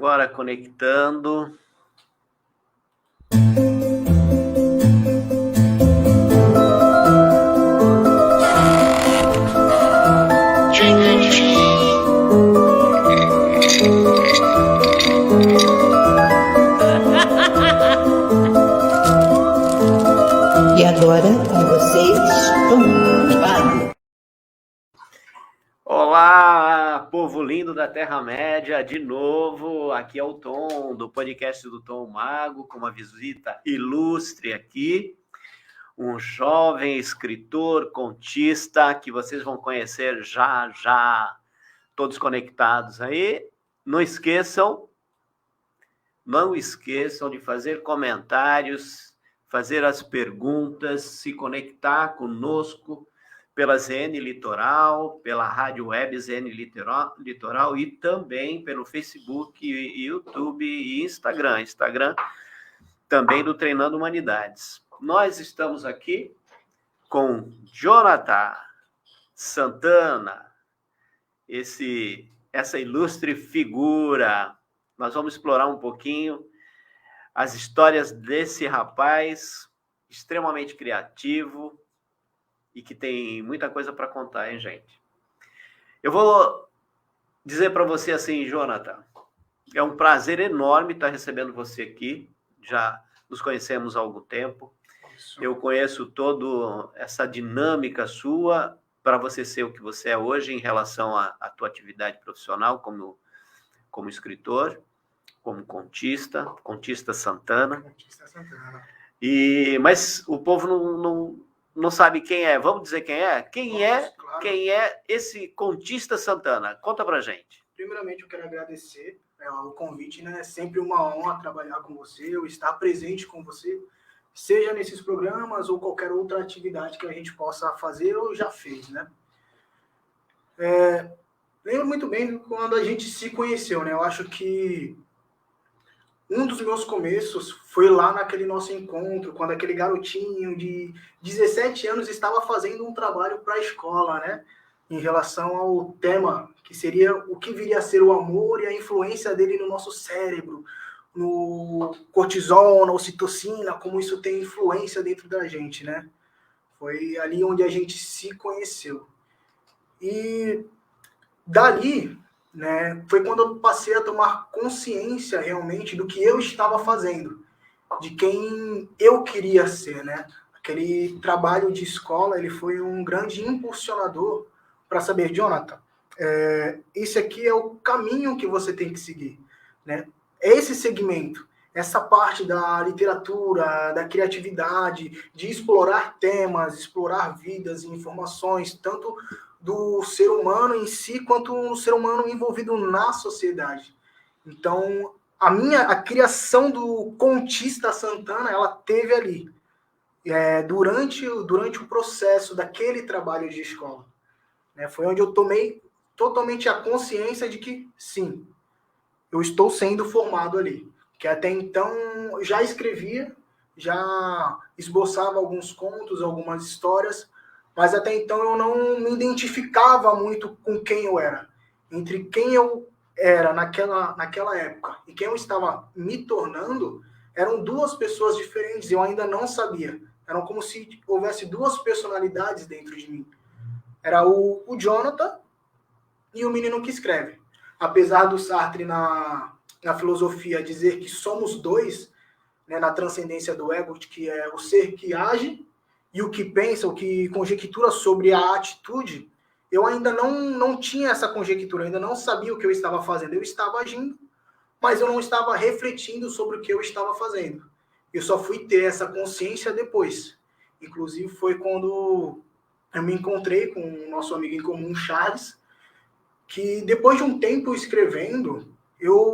Agora conectando. E agora, com vocês, Tom Fábio. Olá, povo lindo da Terra-média, de novo, aqui é o Tom, do podcast do Tom Mago, com uma visita ilustre aqui, um jovem escritor, contista, que vocês vão conhecer já, todos conectados aí. Não esqueçam de fazer comentários, fazer as perguntas, se conectar conosco pela ZN Litoral, pela rádio web ZN Litoral e também pelo Facebook, YouTube e Instagram. Instagram também do Treinando Humanidades. Nós estamos aqui com Jonathan Santana, essa ilustre figura. Nós vamos explorar um pouquinho as histórias desse rapaz extremamente criativo e que tem muita coisa para contar, hein, gente? Eu vou dizer para você assim, Jonathan, é um prazer enorme estar recebendo você aqui. Já nos conhecemos há algum tempo. Eu conheço toda essa dinâmica sua para você ser o que você é hoje em relação à tua atividade profissional como escritor, como contista Santana. Mas o povo não sabe quem é. Vamos dizer quem é? Quem é esse contista Santana? Conta pra gente. Primeiramente, eu quero agradecer o convite, né? É sempre uma honra trabalhar com você, eu estar presente com você, seja nesses programas ou qualquer outra atividade que a gente possa fazer ou já fez, né? Lembro muito bem quando a gente se conheceu, né? Eu acho que um dos meus começos foi lá naquele nosso encontro, quando aquele garotinho de 17 anos estava fazendo um trabalho para a escola, né? Em relação ao tema, que seria o que viria a ser o amor e a influência dele no nosso cérebro, no cortisol, na ocitocina, como isso tem influência dentro da gente, né? Foi ali onde a gente se conheceu. E dali, né, foi quando eu passei a tomar consciência realmente do que eu estava fazendo, de quem eu queria ser, né? Aquele trabalho de escola, ele foi um grande impulsionador para saber, Jonathan, esse aqui é o caminho que você tem que seguir, né? É esse segmento, essa parte da literatura, da criatividade, de explorar temas, explorar vidas e informações, tanto do ser humano em si, quanto um ser humano envolvido na sociedade. Então, a criação do contista Santana, ela teve ali, durante o processo daquele trabalho de escola. Né? Foi onde eu tomei totalmente a consciência de que, sim, eu estou sendo formado ali. Que até então já escrevia, já esboçava alguns contos, algumas histórias, mas até então eu não me identificava muito com quem eu era. Entre quem eu era naquela época e quem eu estava me tornando, eram duas pessoas diferentes, eu ainda não sabia. Eram como se houvesse duas personalidades dentro de mim. Era o Jonathan e o menino que escreve. Apesar do Sartre, na filosofia, dizer que somos dois, né, na transcendência do ego, que é o ser que age e o que pensa, o que conjectura sobre a atitude, eu ainda não tinha essa conjectura, ainda não sabia o que eu estava fazendo. Eu estava agindo, mas eu não estava refletindo sobre o que eu estava fazendo. Eu só fui ter essa consciência depois. Inclusive, foi quando eu me encontrei com o nosso amigo em comum, Charles, que depois de um tempo escrevendo,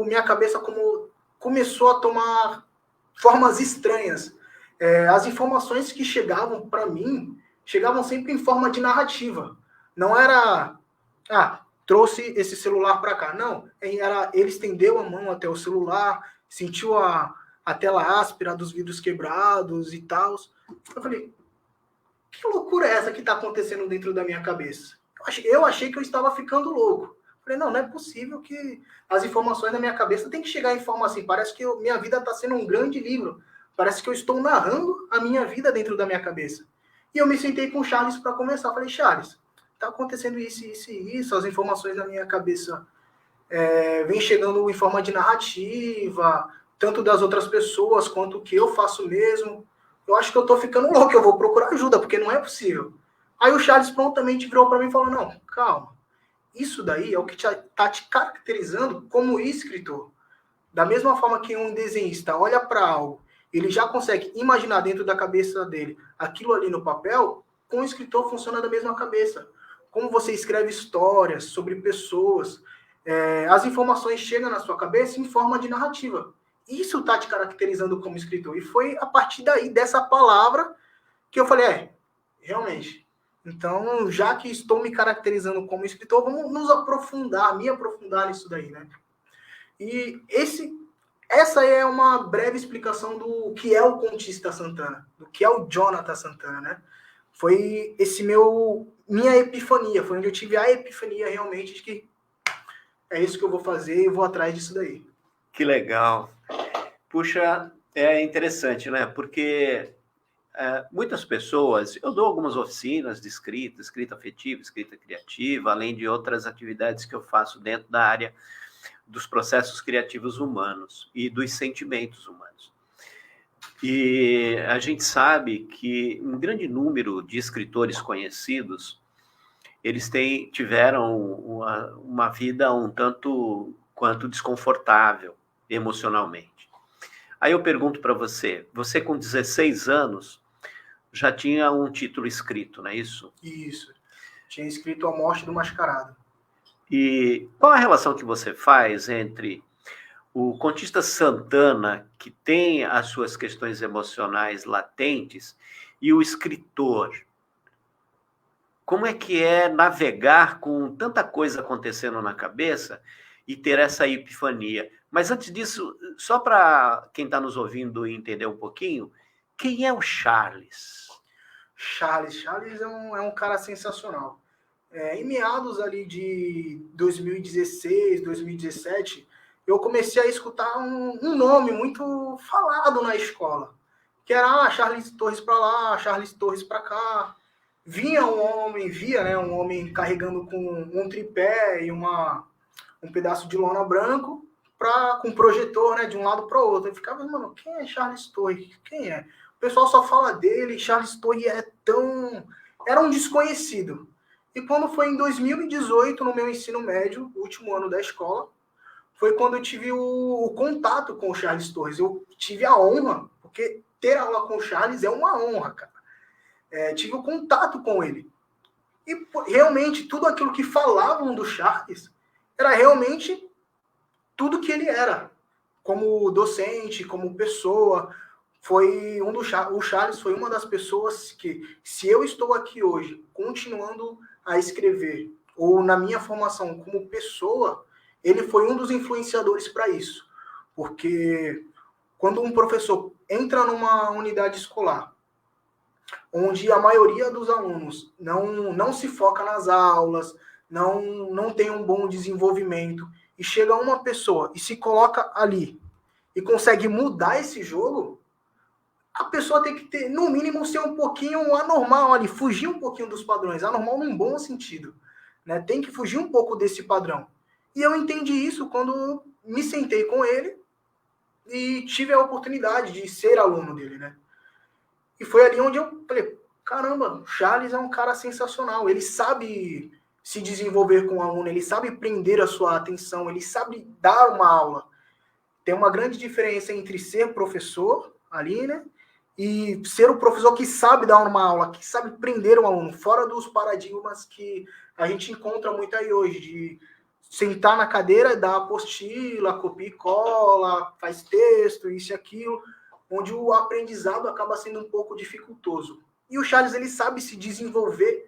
minha cabeça começou a tomar formas estranhas. As informações que chegavam para mim, chegavam sempre em forma de narrativa. Não era, trouxe esse celular para cá. Não, ele estendeu a mão até o celular, sentiu a tela áspera dos vidros quebrados e tal. Eu falei, que loucura é essa que está acontecendo dentro da minha cabeça? Eu achei que eu estava ficando louco. Falei, não é possível que as informações na minha cabeça tem que chegar em forma assim. Parece que minha vida está sendo um grande livro. Parece que eu estou narrando a minha vida dentro da minha cabeça. E eu me sentei com o Charles para conversar. Falei, Charles, está acontecendo isso, isso e isso. As informações na minha cabeça vêm chegando em forma de narrativa, tanto das outras pessoas quanto o que eu faço mesmo. Eu acho que eu estou ficando louco, eu vou procurar ajuda, porque não é possível. Aí o Charles prontamente virou para mim e falou, não, calma. Isso daí é o que está te caracterizando como escritor. Da mesma forma que um desenhista olha para algo, ele já consegue imaginar dentro da cabeça dele aquilo ali no papel, com o escritor funciona da mesma cabeça. Como você escreve histórias sobre pessoas, as informações chegam na sua cabeça em forma de narrativa. Isso está te caracterizando como escritor. E foi a partir daí, dessa palavra, que eu falei, realmente. Então, já que estou me caracterizando como escritor, vamos nos aprofundar, me aprofundar nisso daí, né? E essa é uma breve explicação do que é o Contista Santana, do que é o Jonathan Santana, né? Foi minha epifania, foi onde eu tive a epifania realmente de que é isso que eu vou fazer e vou atrás disso daí. Que legal. Puxa, é interessante, né? Porque muitas pessoas, eu dou algumas oficinas de escrita afetiva, escrita criativa, além de outras atividades que eu faço dentro da área dos processos criativos humanos e dos sentimentos humanos. E a gente sabe que um grande número de escritores conhecidos, eles tiveram uma vida um tanto quanto desconfortável emocionalmente. Aí eu pergunto para você com 16 anos já tinha um título escrito, não é isso? Isso. Tinha escrito A Morte do Mascarado. E qual a relação que você faz entre o contista Santana, que tem as suas questões emocionais latentes, e o escritor? Como é que é navegar com tanta coisa acontecendo na cabeça e ter essa epifania? Mas antes disso, só para quem está nos ouvindo entender um pouquinho, quem é o Charles? Charles é um cara sensacional. Em meados ali de 2016, 2017, eu comecei a escutar um nome muito falado na escola, que era Charles Torres para lá, Charles Torres para cá. Via um homem carregando com um tripé e um pedaço de lona branco com um projetor, né, de um lado para o outro. Eu ficava, mano, quem é Charles Torres? Quem é? O pessoal só fala dele, Charles Torres era um desconhecido. E quando foi em 2018, no meu ensino médio, último ano da escola, foi quando eu tive o contato com o Charles Torres. Eu tive a honra, porque ter aula com o Charles é uma honra, cara. Tive o contato com ele. E realmente, tudo aquilo que falavam do Charles era realmente tudo que ele era. Como docente, como pessoa. O Charles foi uma das pessoas que, se eu estou aqui hoje, continuando a escrever, ou na minha formação como pessoa, ele foi um dos influenciadores para isso. Porque quando um professor entra numa unidade escolar, onde a maioria dos alunos não se foca nas aulas, não tem um bom desenvolvimento, e chega uma pessoa e se coloca ali e consegue mudar esse jogo, a pessoa tem que ter, no mínimo, ser um pouquinho anormal ali, fugir um pouquinho dos padrões, anormal num bom sentido, né? Tem que fugir um pouco desse padrão. E eu entendi isso quando me sentei com ele e tive a oportunidade de ser aluno dele, né? E foi ali onde eu falei, caramba, o Charles é um cara sensacional, ele sabe se desenvolver com o aluno, ele sabe prender a sua atenção, ele sabe dar uma aula. Tem uma grande diferença entre ser professor ali, né? E ser o professor que sabe dar uma aula, que sabe prender o aluno, fora dos paradigmas que a gente encontra muito aí hoje, de sentar na cadeira, dar apostila, copia e cola, faz texto, isso e aquilo, onde o aprendizado acaba sendo um pouco dificultoso. E o Charles, ele sabe se desenvolver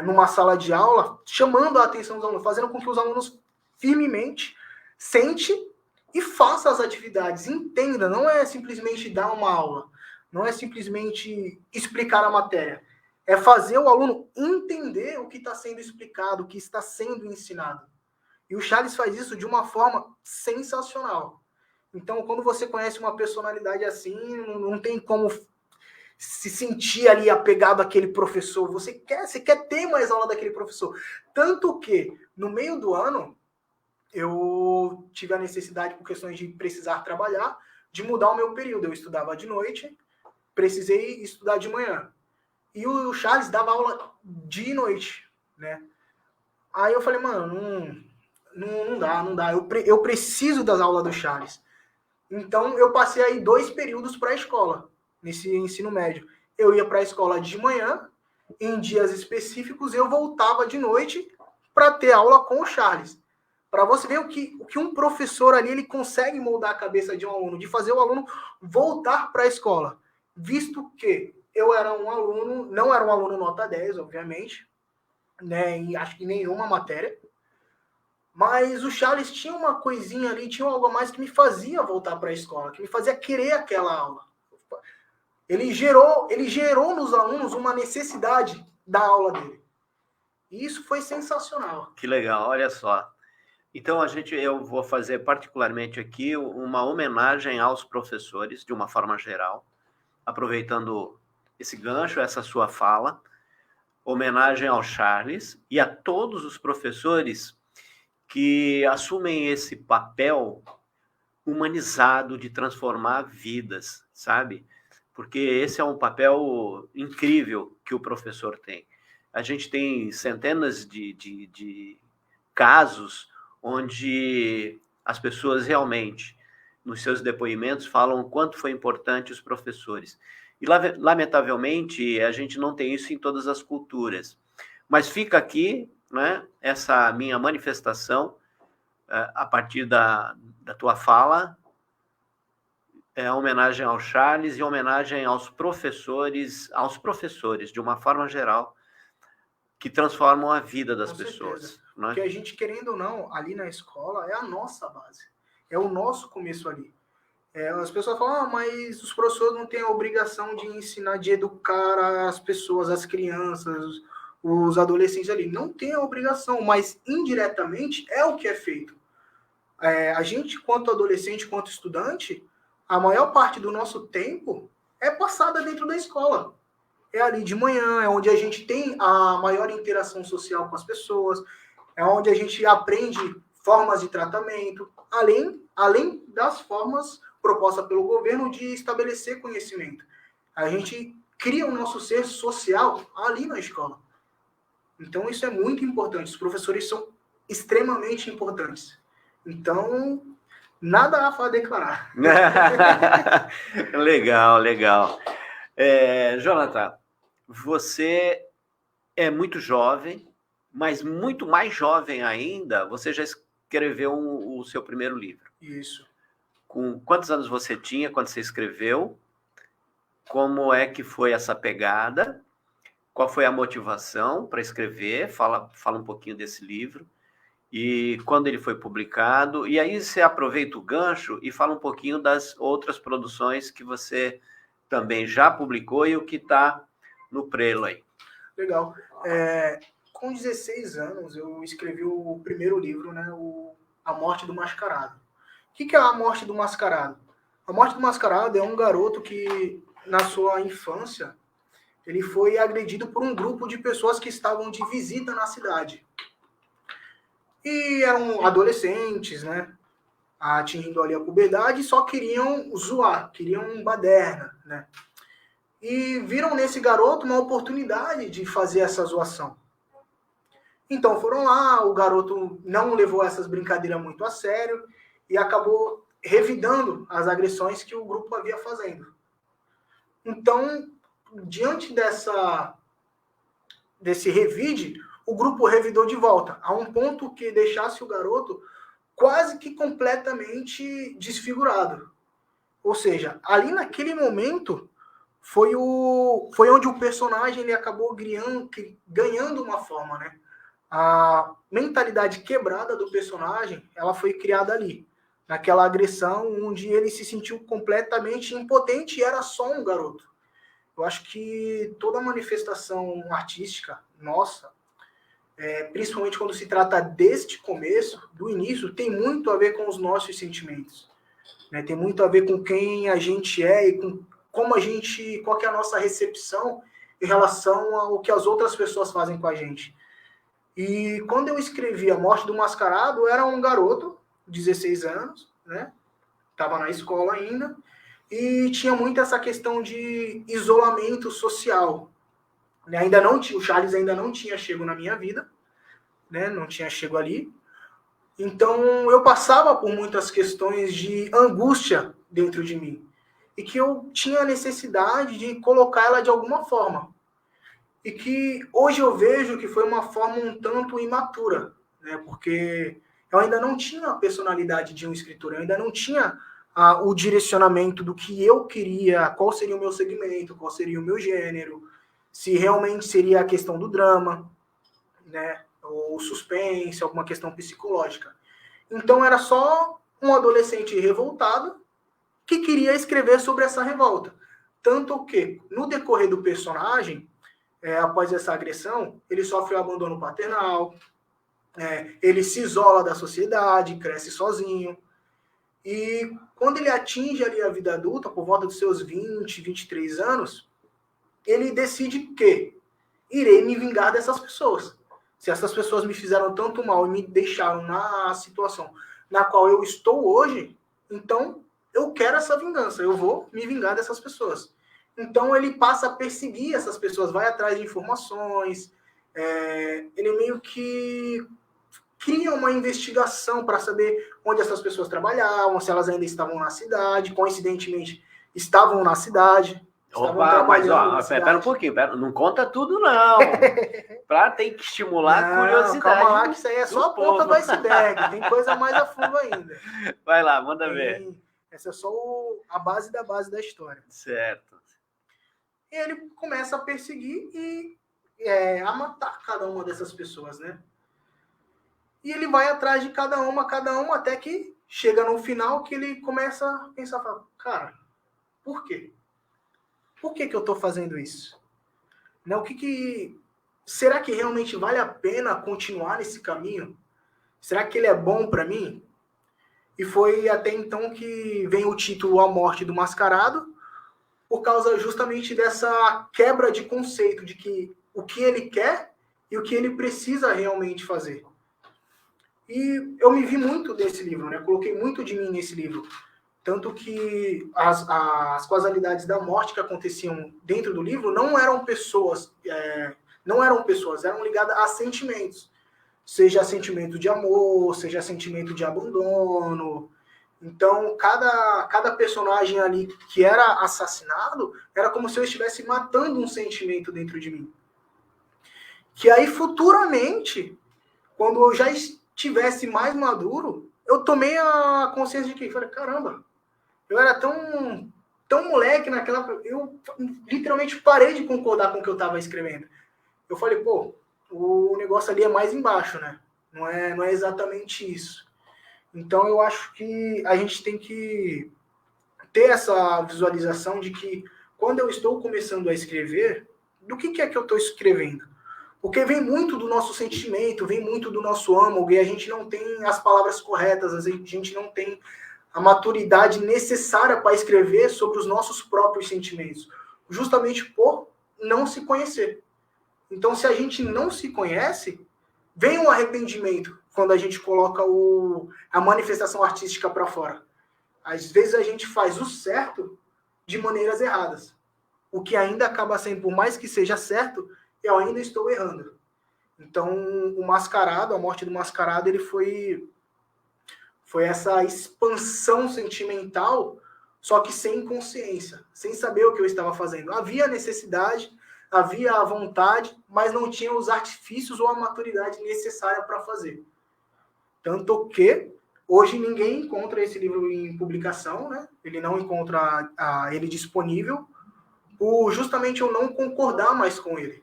numa sala de aula, chamando a atenção dos alunos, fazendo com que os alunos firmemente sentem e façam as atividades, entenda, não é simplesmente dar uma aula, não é simplesmente explicar a matéria, é fazer o aluno entender o que está sendo explicado, o que está sendo ensinado. E o Charles faz isso de uma forma sensacional. Então, quando você conhece uma personalidade assim, não tem como se sentir ali apegado àquele professor. Você quer ter mais aula daquele professor. Tanto que, no meio do ano, eu tive a necessidade, por questões de precisar trabalhar, de mudar o meu período. Eu estudava de noite, precisei estudar de manhã. E o Charles dava aula de noite, né? Aí eu falei, mano, não dá. Eu preciso das aulas do Charles. Então, eu passei aí 2 períodos para a escola, nesse ensino médio. Eu ia para a escola de manhã, em dias específicos, eu voltava de noite para ter aula com o Charles. Para você ver o que um professor ali ele consegue moldar a cabeça de um aluno, de fazer o aluno voltar para a escola. Visto que eu era um aluno, não era um aluno nota 10, obviamente, né, em acho que nenhuma matéria, mas o Charles tinha uma coisinha ali, tinha algo a mais que me fazia voltar para a escola, que me fazia querer aquela aula. Ele gerou nos alunos uma necessidade da aula dele. E isso foi sensacional. Que legal, olha só. Então, eu vou fazer particularmente aqui uma homenagem aos professores, de uma forma geral, aproveitando esse gancho, essa sua fala, homenagem ao Charles e a todos os professores que assumem esse papel humanizado de transformar vidas, sabe? Porque esse é um papel incrível que o professor tem. A gente tem centenas de casos onde as pessoas realmente, nos seus depoimentos, falam o quanto foi importante os professores. E, lamentavelmente, a gente não tem isso em todas as culturas. Mas fica aqui, né, essa minha manifestação, a partir da tua fala, homenagem ao Charles e homenagem aos professores, de uma forma geral, que transformam a vida das pessoas. Né? Porque a gente, querendo ou não, ali na escola, é a nossa base. É o nosso começo ali. As pessoas falam, mas os professores não têm a obrigação de ensinar, de educar as pessoas, as crianças, os adolescentes ali. Não tem a obrigação, mas indiretamente é o que é feito. A gente, quanto adolescente, quanto estudante, a maior parte do nosso tempo é passada dentro da escola. É ali de manhã, é onde a gente tem a maior interação social com as pessoas, é onde a gente aprende formas de tratamento, além das formas propostas pelo governo de estabelecer conhecimento. A gente cria o nosso ser social ali na escola. Então, isso é muito importante. Os professores são extremamente importantes. Então, nada a declarar. Legal. Jonathan, você é muito jovem, mas muito mais jovem ainda, você já escreveu o seu primeiro livro. Isso. Com quantos anos você tinha quando você escreveu? Como é que foi essa pegada? Qual foi a motivação para escrever? Fala um pouquinho desse livro. E quando ele foi publicado. E aí você aproveita o gancho e fala um pouquinho das outras produções que você também já publicou e o que está no prelo aí. Legal. Com 16 anos, eu escrevi o primeiro livro, né, A Morte do Mascarado. O que é A Morte do Mascarado? A Morte do Mascarado é um garoto que, na sua infância, ele foi agredido por um grupo de pessoas que estavam de visita na cidade. E eram adolescentes, né, atingindo ali a puberdade, e só queriam zoar, queriam baderna, né. E viram nesse garoto uma oportunidade de fazer essa zoação. Então foram lá, o garoto não levou essas brincadeiras muito a sério e acabou revidando as agressões que o grupo havia fazendo. Então, diante desse revide, o grupo revidou de volta, a um ponto que deixasse o garoto quase que completamente desfigurado. Ou seja, ali naquele momento foi onde o personagem ele acabou ganhando uma forma, né? A mentalidade quebrada do personagem, ela foi criada ali, naquela agressão onde ele se sentiu completamente impotente e era só um garoto. Eu acho que toda manifestação artística nossa, principalmente quando se trata deste começo, do início, tem muito a ver com os nossos sentimentos. Né? Tem muito a ver com quem a gente é e com como a gente, qual que é a nossa recepção em relação ao que as outras pessoas fazem com a gente. E quando eu escrevi A Morte do Mascarado, eu era um garoto, 16 anos, né? Estava na escola ainda, e tinha muito essa questão de isolamento social. Ainda não tinha, o Charles ainda não tinha chego na minha vida, né? Não tinha chego ali. Então eu passava por muitas questões de angústia dentro de mim e que eu tinha a necessidade de colocar ela de alguma forma. E que hoje eu vejo que foi uma forma um tanto imatura, né? Porque eu ainda não tinha a personalidade de um escritor, eu ainda não tinha o direcionamento do que eu queria, qual seria o meu segmento, qual seria o meu gênero, se realmente seria a questão do drama, né? Ou suspense, alguma questão psicológica. Então era só um adolescente revoltado que queria escrever sobre essa revolta. Tanto que, no decorrer do personagem, após essa agressão, ele sofre o abandono paternal, ele se isola da sociedade, cresce sozinho. E quando ele atinge ali a vida adulta, por volta dos seus 20, 23 anos, ele decide que irei me vingar dessas pessoas. Se essas pessoas me fizeram tanto mal e me deixaram na situação na qual eu estou hoje, então eu quero essa vingança, eu vou me vingar dessas pessoas. Então ele passa a perseguir essas pessoas, vai atrás de informações, ele meio que cria uma investigação para saber onde essas pessoas trabalhavam, se elas ainda estavam na cidade, coincidentemente estavam na cidade. Opa, mas ó, pera um pouquinho, não conta tudo não. Tem que estimular a curiosidade. Calma lá, que isso aí é só a ponta do iceberg, tem coisa mais a fundo ainda. Vai lá, manda ver. Essa é só a base da história. Certo. E ele começa a perseguir e a matar cada uma dessas pessoas, né? E ele vai atrás de cada uma, até que chega no final que ele começa a pensar, cara, por quê? Por que eu estou fazendo isso? Não, será que realmente vale a pena continuar nesse caminho? Será que ele é bom para mim? E foi até então que vem o título A Morte do Mascarado, por causa justamente dessa quebra de conceito de que o que ele quer e o que ele precisa realmente fazer. E eu me vi muito desse livro, né? Coloquei muito de mim nesse livro. Tanto que as causalidades da morte que aconteciam dentro do livro não eram pessoas, eram ligadas a sentimentos. Seja sentimento de amor, seja sentimento de abandono. Então, cada personagem ali que era assassinado era como se eu estivesse matando um sentimento dentro de mim. Que aí, futuramente, quando eu já estivesse mais maduro, eu tomei a consciência de que, falei, caramba, eu era tão moleque naquela... Eu literalmente parei de concordar com o que eu estava escrevendo. Eu falei, pô, o negócio ali é mais embaixo, né? Não é exatamente isso. Então eu acho que a gente tem que ter essa visualização de que quando eu estou começando a escrever, do que é que eu estou escrevendo? Porque vem muito do nosso sentimento, vem muito do nosso âmago, e a gente não tem as palavras corretas, a gente não tem a maturidade necessária para escrever sobre os nossos próprios sentimentos, justamente por não se conhecer. Então, se a gente não se conhece, vem um arrependimento quando a gente coloca a manifestação artística para fora. Às vezes a gente faz o certo de maneiras erradas. O que ainda acaba sendo, por mais que seja certo, eu ainda estou errando. Então, o Mascarado, A Morte do Mascarado, ele foi essa expansão sentimental, só que sem consciência, sem saber o que eu estava fazendo. Havia necessidade, havia a vontade, mas não tinha os artifícios ou a maturidade necessária para fazer. Tanto que hoje ninguém encontra esse livro em publicação, né? Ele não encontra ele disponível, por justamente eu não concordar mais com ele.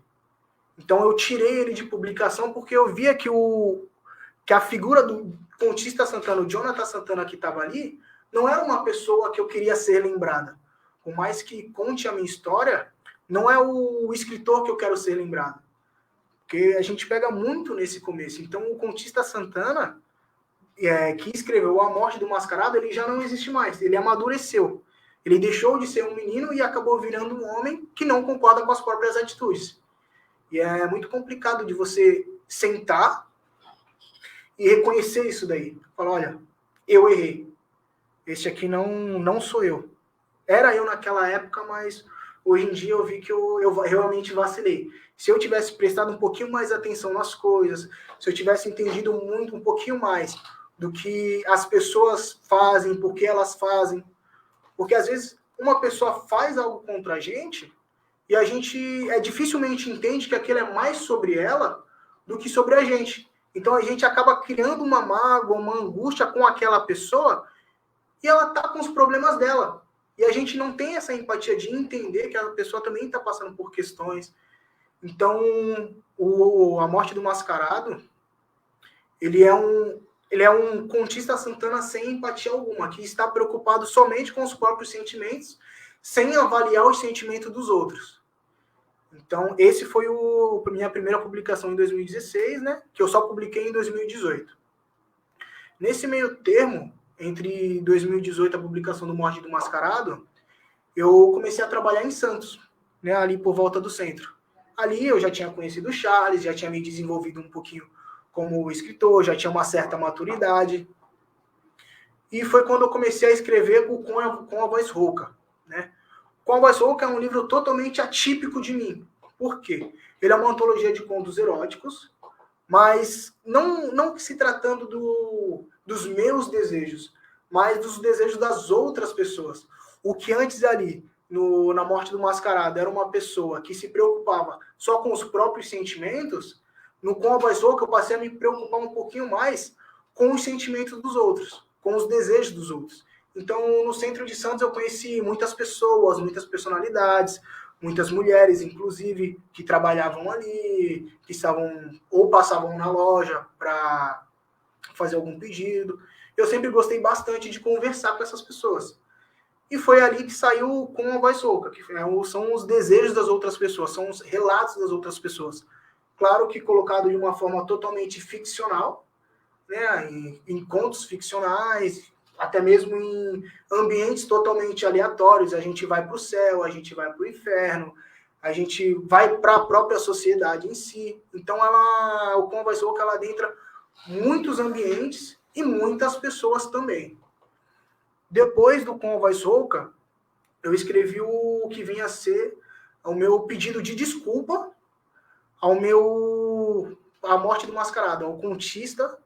Então eu tirei ele de publicação porque eu via que a figura do contista Santana, o Jonathan Santana que estava ali, não era uma pessoa que eu queria ser lembrada. Por mais que conte a minha história, não é o escritor que eu quero ser lembrado. Porque a gente pega muito nesse começo. Então, o Contista Santana, que escreveu A Morte do Mascarado, ele já não existe mais. Ele amadureceu. Ele deixou de ser um menino e acabou virando um homem que não concorda com as próprias atitudes. E é muito complicado de você sentar e reconhecer isso daí. Falar, olha, eu errei. Esse aqui não sou eu. Era eu naquela época, mas hoje em dia eu vi que eu realmente vacilei. Se eu tivesse prestado um pouquinho mais atenção nas coisas, se eu tivesse entendido um pouquinho mais do que as pessoas fazem, por que elas fazem. Porque às vezes uma pessoa faz algo contra a gente e a gente dificilmente entende que aquilo é mais sobre ela do que sobre a gente. Então a gente acaba criando uma mágoa, uma angústia com aquela pessoa e ela tá com os problemas dela. E a gente não tem essa empatia de entender que a pessoa também está passando por questões. Então, A Morte do Mascarado, ele é um contista Santana sem empatia alguma, que está preocupado somente com os próprios sentimentos, sem avaliar os sentimentos dos outros. Então, esse foi a minha primeira publicação em 2016, né? Que eu só publiquei em 2018. Nesse meio termo, entre 2018 e a publicação do Morte do Mascarado, eu comecei a trabalhar em Santos, né? Ali por volta do centro. Ali eu já tinha conhecido o Charles, já tinha me desenvolvido um pouquinho como escritor, já tinha uma certa maturidade. E foi quando eu comecei a escrever com a Voz Rouca, né? Com a Voz Rouca é um livro totalmente atípico de mim. Por quê? Ele é uma antologia de contos eróticos, mas não se tratando dos meus desejos, mas dos desejos das outras pessoas. O que antes ali, na Morte do Mascarado, era uma pessoa que se preocupava só com os próprios sentimentos, Com a Voz Rouca eu passei a me preocupar um pouquinho mais com os sentimentos dos outros, com os desejos dos outros. Então, no centro de Santos eu conheci muitas pessoas, muitas personalidades, muitas mulheres, inclusive, que trabalhavam ali, que estavam ou passavam na loja para fazer algum pedido. Eu sempre gostei bastante de conversar com essas pessoas. E foi ali que saiu Com a Voz Rouca, que são os desejos das outras pessoas, são os relatos das outras pessoas. Claro que colocado de uma forma totalmente ficcional, né, em contos ficcionais, até mesmo em ambientes totalmente aleatórios. A gente vai para o céu, a gente vai para o inferno, a gente vai para a própria sociedade em si. Então, o Com a Voz Rouca, ela adentra muitos ambientes e muitas pessoas também. Depois do Com a Voz Rouca, eu escrevi o que vinha a ser o meu pedido de desculpa A Morte do Mascarado, ao contista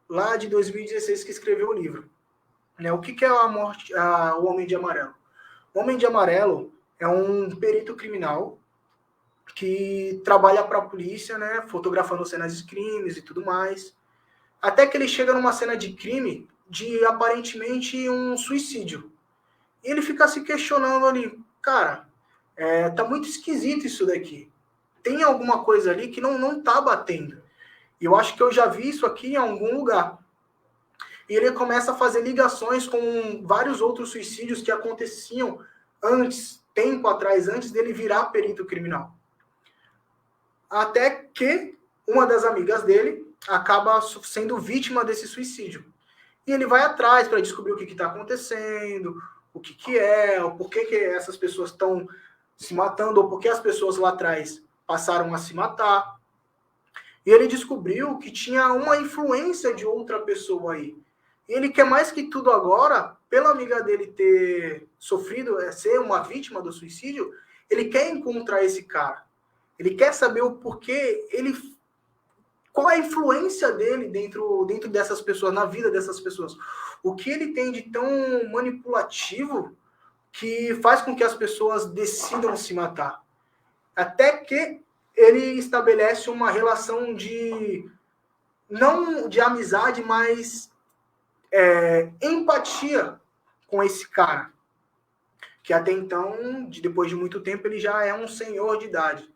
lá de 2016 que escreveu o livro. Né? O que é o Homem de Amarelo? O Homem de Amarelo é um perito criminal que trabalha para a polícia, né, fotografando cenas de crimes e tudo mais, até que ele chega numa cena de crime de aparentemente um suicídio. E ele fica se questionando ali, cara, tá muito esquisito isso daqui. Tem alguma coisa ali que não tá batendo. E eu acho que eu já vi isso aqui em algum lugar. E ele começa a fazer ligações com vários outros suicídios que aconteciam tempo atrás, antes dele virar perito criminal. Até que uma das amigas dele acaba sendo vítima desse suicídio. E ele vai atrás para descobrir o que está acontecendo, o que é, o porquê que essas pessoas estão se matando, ou porque as pessoas lá atrás passaram a se matar. E ele descobriu que tinha uma influência de outra pessoa aí. E ele quer mais que tudo agora, pela amiga dele ter sofrido, ser uma vítima do suicídio, ele quer encontrar esse cara. Ele quer saber o porquê, qual é a influência dele dentro dessas pessoas, na vida dessas pessoas. O que ele tem de tão manipulativo que faz com que as pessoas decidam se matar. Até que ele estabelece uma relação não de amizade, mas empatia com esse cara. Que até então, depois de muito tempo, ele já é um senhor de idade.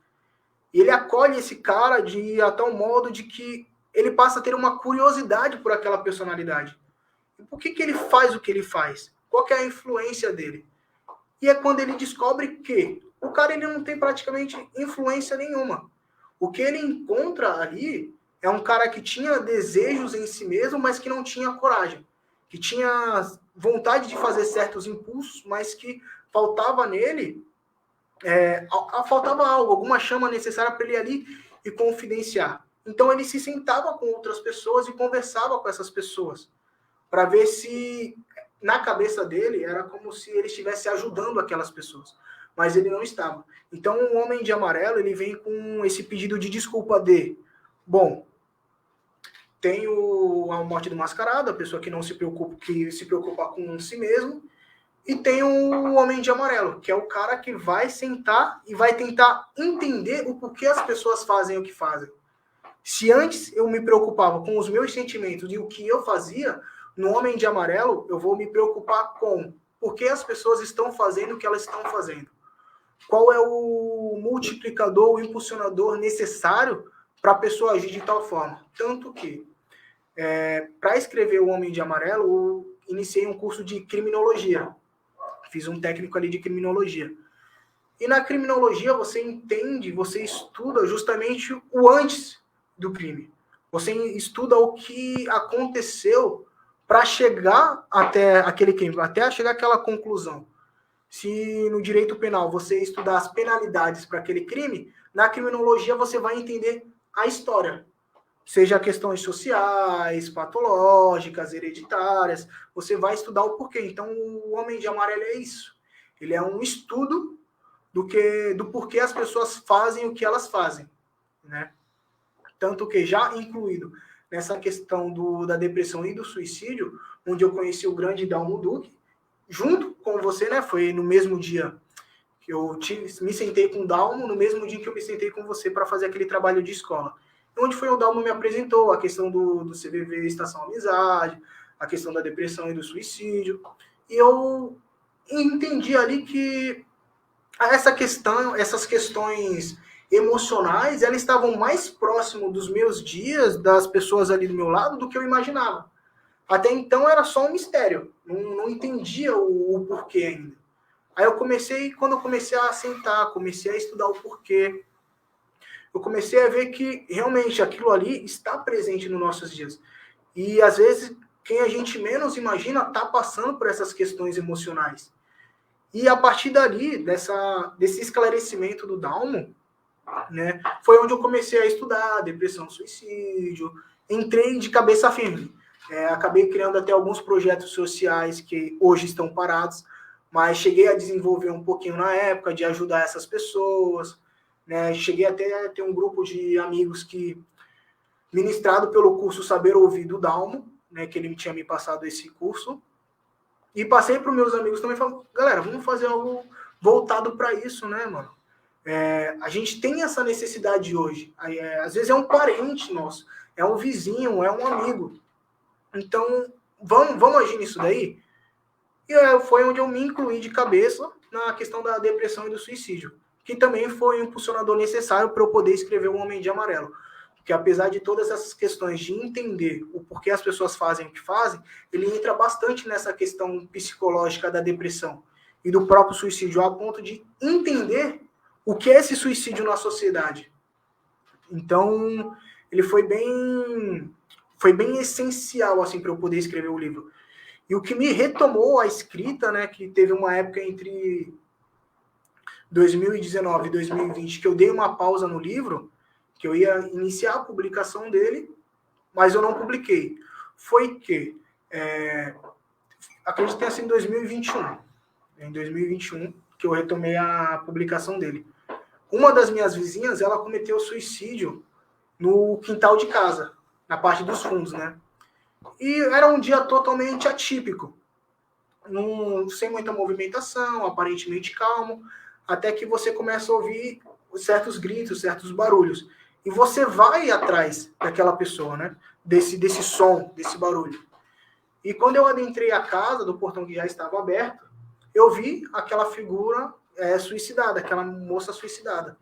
E ele acolhe esse cara a tal modo de que ele passa a ter uma curiosidade por aquela personalidade. E por que ele faz o que ele faz? Qual que é a influência dele? E é quando ele descobre que o cara ele não tem praticamente influência nenhuma. O que ele encontra ali é um cara que tinha desejos em si mesmo, mas que não tinha coragem, que tinha vontade de fazer certos impulsos, mas que faltava nele, faltava algo, alguma chama necessária para ele ir ali e confidenciar. Então ele se sentava com outras pessoas e conversava com essas pessoas, para ver se, na cabeça dele, era como se ele estivesse ajudando aquelas pessoas, mas ele não estava. Então o Homem de Amarelo, ele vem com esse pedido de desculpa bom, tem a morte do mascarado, a pessoa que não se preocupa, que se preocupa com si mesmo, e tem o Homem de Amarelo, que é o cara que vai sentar e vai tentar entender o porquê as pessoas fazem o que fazem. Se antes eu me preocupava com os meus sentimentos e o que eu fazia, no Homem de Amarelo eu vou me preocupar com por que as pessoas estão fazendo o que elas estão fazendo. Qual é o multiplicador, o impulsionador necessário para a pessoa agir de tal forma. Tanto que, para escrever o Homem de Amarelo, eu iniciei um curso de criminologia. Fiz um técnico ali de criminologia. E na criminologia você entende, você estuda justamente o antes do crime. Você estuda o que aconteceu para chegar até aquele crime, até chegar àquela conclusão. Se no direito penal você estudar as penalidades para aquele crime, na criminologia você vai entender a história. Seja questões sociais, patológicas, hereditárias, você vai estudar o porquê. Então, o Homem de Amarelo é isso. Ele é um estudo do porquê as pessoas fazem o que elas fazem, né? Tanto que já incluído nessa questão da depressão e do suicídio, onde eu conheci o grande Dalmo Duque, junto com você, né? Foi no mesmo dia que eu me sentei com o Dalmo, no mesmo dia que eu me sentei com você para fazer aquele trabalho de escola. Onde foi o Dalmo me apresentou a questão do CVV Estação Amizade, a questão da depressão e do suicídio. E eu entendi ali que essas questões emocionais, elas estavam mais próximo dos meus dias, das pessoas ali do meu lado, do que eu imaginava. Até então era só um mistério, não entendia o porquê ainda. Aí quando eu comecei a sentar, comecei a estudar o porquê, eu comecei a ver que realmente aquilo ali está presente nos nossos dias. E às vezes quem a gente menos imagina está passando por essas questões emocionais. E a partir dali, desse esclarecimento do Dalmo, né, foi onde eu comecei a estudar depressão, suicídio, entrei de cabeça firme. Acabei criando até alguns projetos sociais que hoje estão parados, mas cheguei a desenvolver um pouquinho na época de ajudar essas pessoas, né? Cheguei até a ter um grupo de amigos que, ministrado pelo curso Saber Ouvir do Dalmo, né, que ele tinha me passado esse curso, e passei para os meus amigos também, falando, galera, vamos fazer algo voltado para isso, né, mano? A gente tem essa necessidade hoje. Às vezes é um parente nosso, é um vizinho, é um amigo. Então, vamos agir nisso daí? E foi onde eu me incluí de cabeça na questão da depressão e do suicídio, que também foi um impulsionador necessário para eu poder escrever O Homem de Amarelo. Porque apesar de todas essas questões de entender o porquê as pessoas fazem o que fazem, ele entra bastante nessa questão psicológica da depressão e do próprio suicídio, a ponto de entender o que é esse suicídio na sociedade. Então, ele foi bem essencial assim, para eu poder escrever o livro. E o que me retomou a escrita, né, que teve uma época entre 2019 e 2020 que eu dei uma pausa no livro, que eu ia iniciar a publicação dele, mas eu não publiquei. Foi que, acredito que tenha sido em 2021. Em 2021, que eu retomei a publicação dele. Uma das minhas vizinhas, ela cometeu suicídio no quintal de casa, na parte dos fundos, né? E era um dia totalmente atípico, sem muita movimentação, aparentemente calmo, até que você começa a ouvir certos gritos, certos barulhos. E você vai atrás daquela pessoa, né? Desse som, desse barulho. E quando eu adentrei a casa, do portão que já estava aberto, eu vi aquela figura suicidada, aquela moça suicidada.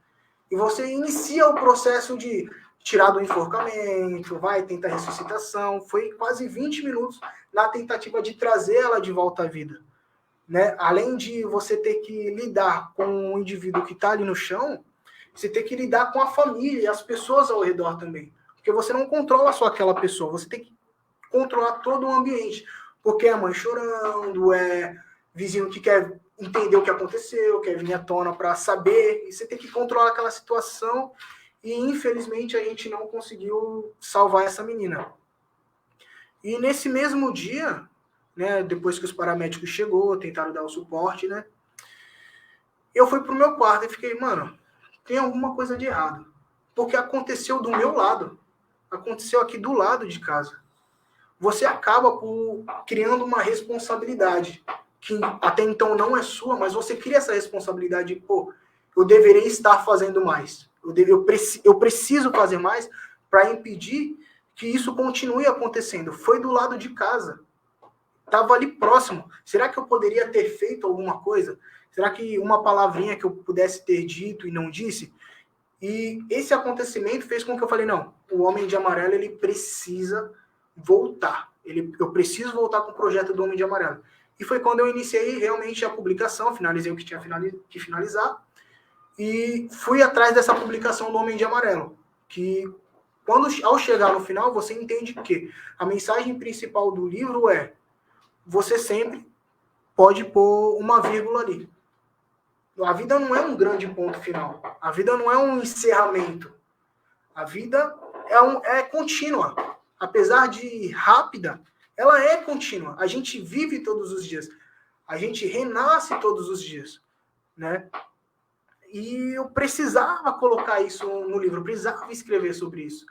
E você inicia o processo de tirar do enforcamento, vai tentar ressuscitação. Foi quase 20 minutos na tentativa de trazer ela de volta à vida, né? Além de você ter que lidar com um indivíduo que está ali no chão, Você tem que lidar com a família e as pessoas ao redor também. Porque você não controla só aquela pessoa, você tem que controlar todo o ambiente. Porque é mãe chorando, é vizinho que quer entender o que aconteceu, quer vir à tona para saber, e você tem que controlar aquela situação, e infelizmente a gente não conseguiu salvar essa menina. E nesse mesmo dia, né, depois que os paramédicos chegou, tentaram dar o suporte, né, eu fui pro meu quarto e fiquei, mano, tem alguma coisa de errado. Porque aconteceu do meu lado. Aconteceu aqui do lado de casa. Você acaba criando uma responsabilidade que até então não é sua, mas você cria essa responsabilidade de, pô, eu deveria estar fazendo mais. Eu preciso fazer mais para impedir que isso continue acontecendo. Foi do lado de casa. Estava ali próximo. Será que eu poderia ter feito alguma coisa? Será que uma palavrinha que eu pudesse ter dito e não disse? E esse acontecimento fez com que eu falei, não, o Homem de Amarelo, ele precisa voltar. Eu preciso voltar com o projeto do Homem de Amarelo. E foi quando eu iniciei realmente a publicação, finalizei o que tinha que finalizar, e fui atrás dessa publicação do Homem de Amarelo, que ao chegar no final, você entende que a mensagem principal do livro é: você sempre pode pôr uma vírgula ali. A vida não é um grande ponto final. A vida não é um encerramento. A vida é contínua. Apesar de rápida, ela é contínua. A gente vive todos os dias. A gente renasce todos os dias, né? E eu precisava colocar isso no livro. Eu precisava escrever sobre isso.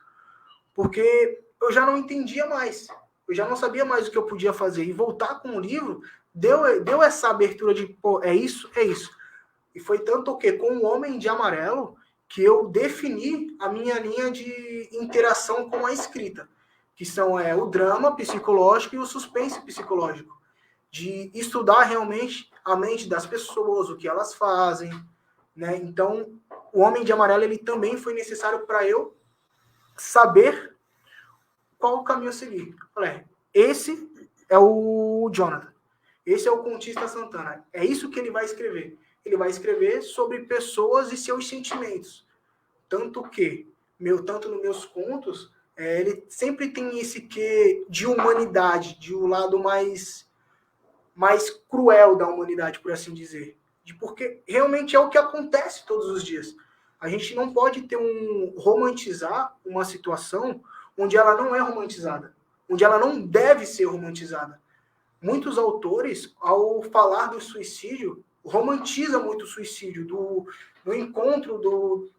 Porque eu já não entendia mais. Eu já não sabia mais o que eu podia fazer. E voltar com o livro deu essa abertura de, pô, é isso, é isso. E foi tanto o quê? Com o Homem de Amarelo que eu defini a minha linha de interação com a escrita, que são o drama psicológico e o suspense psicológico, de estudar realmente a mente das pessoas, o que elas fazem, né? Então, o Homem de Amarelo, ele também foi necessário para eu saber qual o caminho a seguir. Olha, esse é o Jonathan, esse é o Contista Santana, é isso que ele vai escrever. Ele vai escrever sobre pessoas e seus sentimentos. Tanto nos meus contos, ele sempre tem esse quê de humanidade, de um lado mais cruel da humanidade, por assim dizer. Porque realmente é o que acontece todos os dias. A gente não pode romantizar uma situação onde ela não é romantizada, onde ela não deve ser romantizada. Muitos autores, ao falar do suicídio, romantiza muito o suicídio, do encontro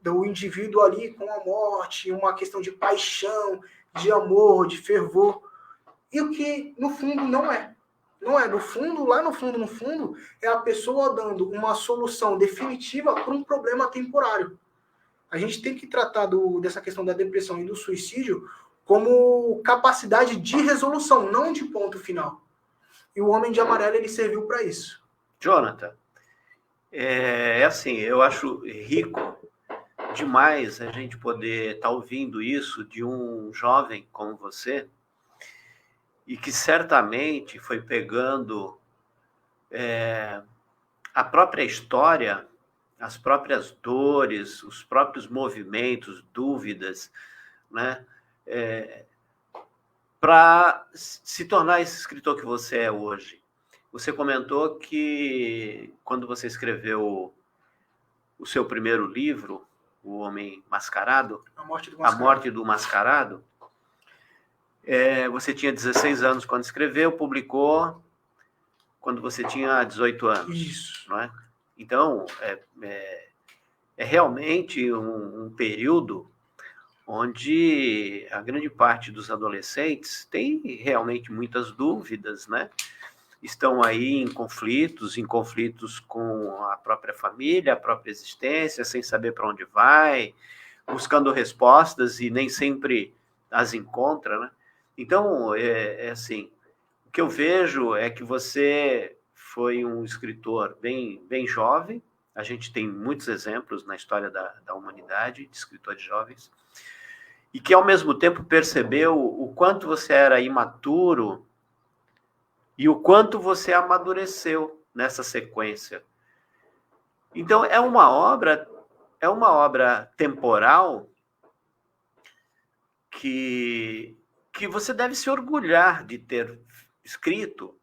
do indivíduo ali com a morte, uma questão de paixão, de amor, de fervor. E o que, no fundo, não é. Não é. No fundo, no fundo, é a pessoa dando uma solução definitiva para um problema temporário. A gente tem que tratar dessa questão da depressão e do suicídio como capacidade de resolução, não de ponto final. E o Homem de Amarelo, ele serviu para isso. Jonathan, assim, eu acho rico demais a gente poder estar ouvindo isso de um jovem como você, e que certamente foi pegando a própria história, as próprias dores, os próprios movimentos, dúvidas, né, para se tornar esse escritor que você é hoje. Você comentou que quando você escreveu o seu primeiro livro, O Homem Mascarado, A Morte do Mascarado, você tinha 16 anos quando escreveu, publicou quando você tinha 18 anos. Isso. Não é? Então, é realmente um período onde a grande parte dos adolescentes tem realmente muitas dúvidas, né? Estão aí em conflitos com a própria família, a própria existência, sem saber para onde vai, buscando respostas e nem sempre as encontra, né? Então, assim, o que eu vejo é que você foi um escritor bem jovem. A gente tem muitos exemplos na história da humanidade de escritores jovens, e que, ao mesmo tempo, percebeu o quanto você era imaturo e o quanto você amadureceu nessa sequência. Então, é uma obra é uma obra temporal que você deve se orgulhar de ter escrito,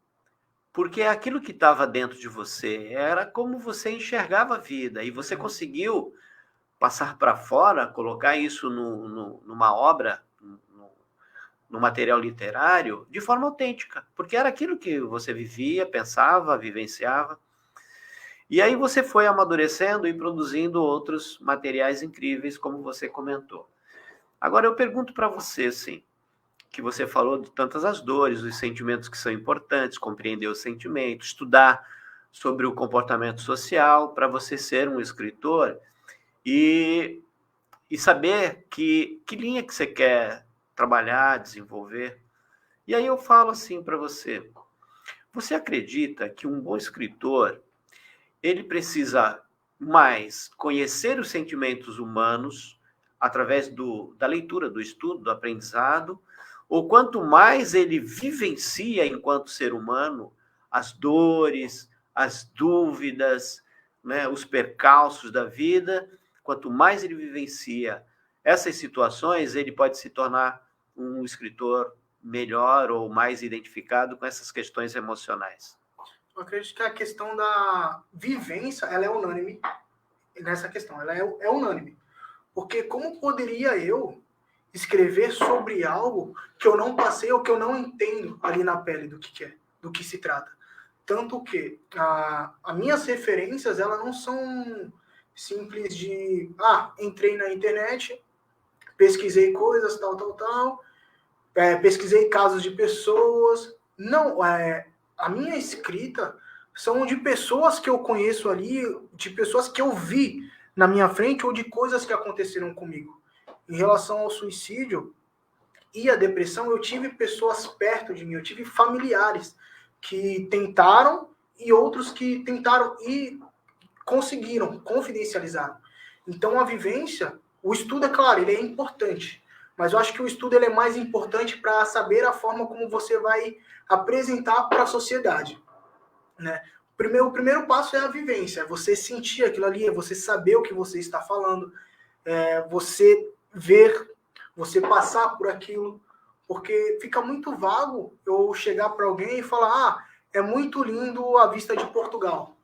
porque aquilo que estava dentro de você era como você enxergava a vida, e você conseguiu passar para fora, colocar isso numa obra, no material literário, de forma autêntica, porque era aquilo que você vivia, pensava, vivenciava. E aí você foi amadurecendo e produzindo outros materiais incríveis, como você comentou. Agora eu pergunto para você, assim, que você falou de tantas as dores, os sentimentos que são importantes, compreender os sentimentos, estudar sobre o comportamento social para você ser um escritor e saber que linha que você quer trabalhar, desenvolver. E aí eu falo assim para você, você acredita que um bom escritor, ele precisa mais conhecer os sentimentos humanos através da leitura, do estudo, do aprendizado, ou quanto mais ele vivencia enquanto ser humano as dores, as dúvidas, né, os percalços da vida, quanto mais ele vivencia essas situações, ele pode se tornar um escritor melhor ou mais identificado com essas questões emocionais. Eu acredito que a questão da vivência, ela é unânime nessa questão, ela é unânime. Porque como poderia eu escrever sobre algo que eu não passei ou que eu não entendo ali na pele do que é, do que se trata? Tanto que as minhas referências, elas não são simples de, entrei na internet, pesquisei coisas, tal, pesquisei casos de pessoas. Não, a minha escrita são de pessoas que eu conheço ali, de pessoas que eu vi na minha frente ou de coisas que aconteceram comigo. Em relação ao suicídio e à depressão, eu tive pessoas perto de mim, eu tive familiares que tentaram e outros que tentaram e conseguiram, confidencializaram. Então a vivência, o estudo, é claro, ele é importante, mas eu acho que o estudo ele é mais importante para saber a forma como você vai apresentar para a sociedade, né? O primeiro passo é a vivência, é você sentir aquilo ali, é você saber o que você está falando, você ver, você passar por aquilo, porque fica muito vago eu chegar para alguém e falar, é muito lindo a vista de Portugal,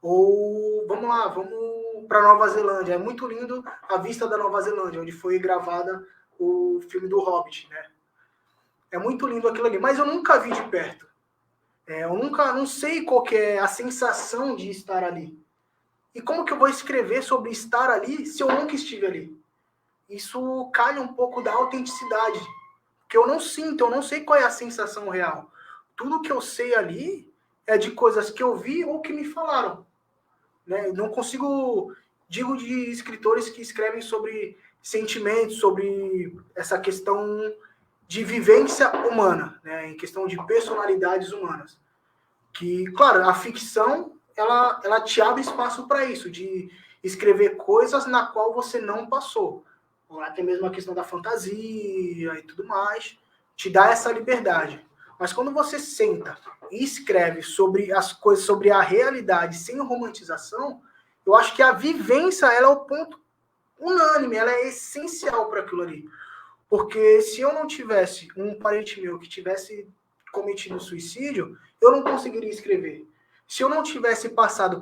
ou vamos lá, vamos para Nova Zelândia, é muito lindo a vista da Nova Zelândia, onde foi gravada o filme do Hobbit, né? É muito lindo aquilo ali, mas eu nunca vi de perto. Eu não sei qual que é a sensação de estar ali. E como que eu vou escrever sobre estar ali se eu nunca estive ali? Isso calha um pouco da autenticidade, que eu não sinto, eu não sei qual é a sensação real. Tudo que eu sei ali é de coisas que eu vi ou que me falaram, né? Eu não consigo, digo de escritores que escrevem sobre sentimentos, sobre essa questão de vivência humana, né? Em questão de personalidades humanas. Que, claro, a ficção, ela te abre espaço para isso, de escrever coisas na qual você não passou. Ou até mesmo a questão da fantasia e tudo mais, te dá essa liberdade. Mas quando você senta e escreve sobre as coisas, sobre a realidade, sem romantização, eu acho que a vivência, ela é o ponto unânime, ela é essencial para aquilo ali. Porque se eu não tivesse um parente meu que tivesse cometido suicídio, eu não conseguiria escrever. Se eu não tivesse passado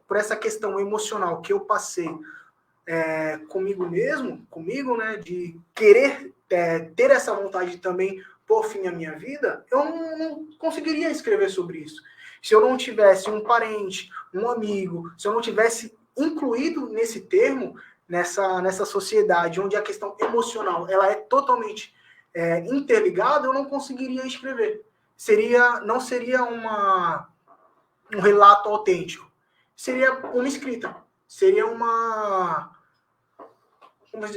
por essa questão emocional que eu passei comigo mesmo, né, de querer ter essa vontade de também pôr fim à minha vida, eu não conseguiria escrever sobre isso. Se eu não tivesse um parente, um amigo, se eu não tivesse incluído nesse termo, nessa sociedade onde a questão emocional ela é totalmente interligada, eu não conseguiria escrever. Não seria um relato autêntico. Seria uma escrita. Seria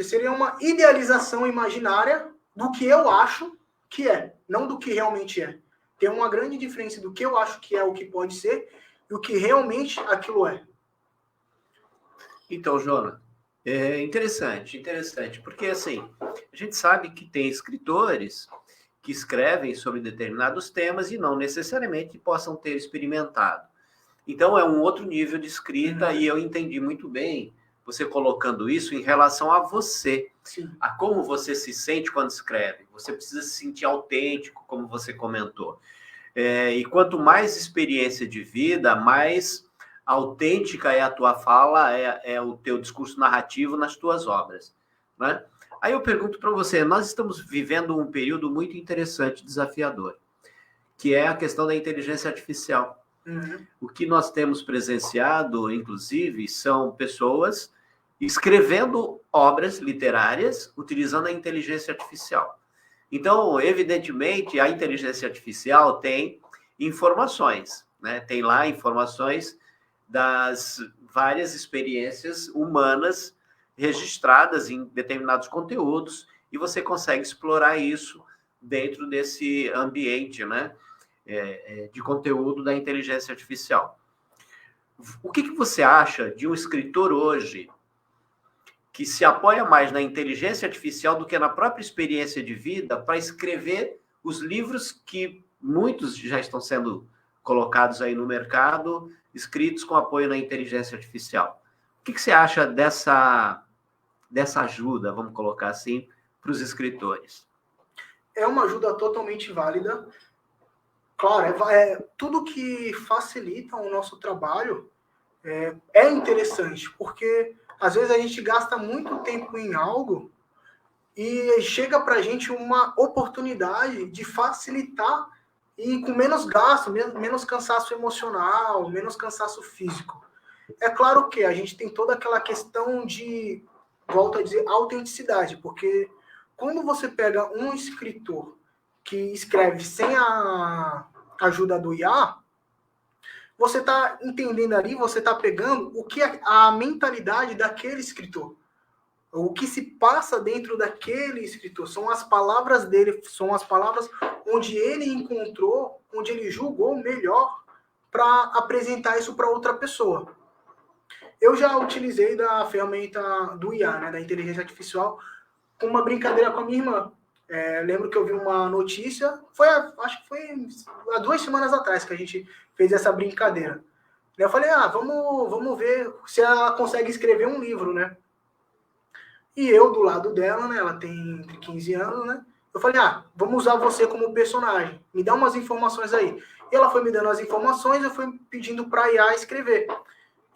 seria uma idealização imaginária do que eu acho que é, não do que realmente é. Tem uma grande diferença do que eu acho que é o que pode ser e o que realmente aquilo é. Então, Jonas, interessante, porque assim, a gente sabe que tem escritores que escrevem sobre determinados temas e não necessariamente possam ter experimentado. Então, é um outro nível de escrita e eu entendi muito bem você colocando isso em relação a você, Sim. a como você se sente quando escreve. Você precisa se sentir autêntico, como você comentou. E quanto mais experiência de vida, mais autêntica é a tua fala, é o teu discurso narrativo nas tuas obras, né? Aí eu pergunto para você, nós estamos vivendo um período muito interessante, desafiador, que é a questão da inteligência artificial. Uhum. O que nós temos presenciado, inclusive, são pessoas escrevendo obras literárias utilizando a inteligência artificial. Então, evidentemente, a inteligência artificial tem informações, né? Tem lá informações das várias experiências humanas registradas em determinados conteúdos e você consegue explorar isso dentro desse ambiente, né? De conteúdo da inteligência artificial. O que você acha de um escritor hoje que se apoia mais na inteligência artificial do que na própria experiência de vida para escrever os livros que muitos já estão sendo colocados aí no mercado, escritos com apoio na inteligência artificial? O que você acha dessa ajuda, vamos colocar assim, para os escritores? É uma ajuda totalmente válida. Claro, tudo que facilita o nosso trabalho é interessante, porque às vezes a gente gasta muito tempo em algo e chega para a gente uma oportunidade de facilitar e com menos gasto, menos cansaço emocional, menos cansaço físico. É claro que a gente tem toda aquela questão de, volto a dizer, autenticidade, porque quando você pega um escritor que escreve sem a ajuda do IA, você está entendendo ali, você está pegando o que é a mentalidade daquele escritor. O que se passa dentro daquele escritor. São as palavras dele, são as palavras onde ele encontrou, onde ele julgou melhor para apresentar isso para outra pessoa. Eu já utilizei da ferramenta do IA, né, da inteligência artificial, com uma brincadeira com a minha irmã. Lembro que eu vi uma notícia, acho que foi há 2 semanas atrás que a gente fez essa brincadeira. Eu falei, vamos ver se ela consegue escrever um livro, né? E eu, do lado dela, né, ela tem entre 15 anos, né? Eu falei, vamos usar você como personagem, me dá umas informações aí. E ela foi me dando as informações, eu fui pedindo para a IA escrever.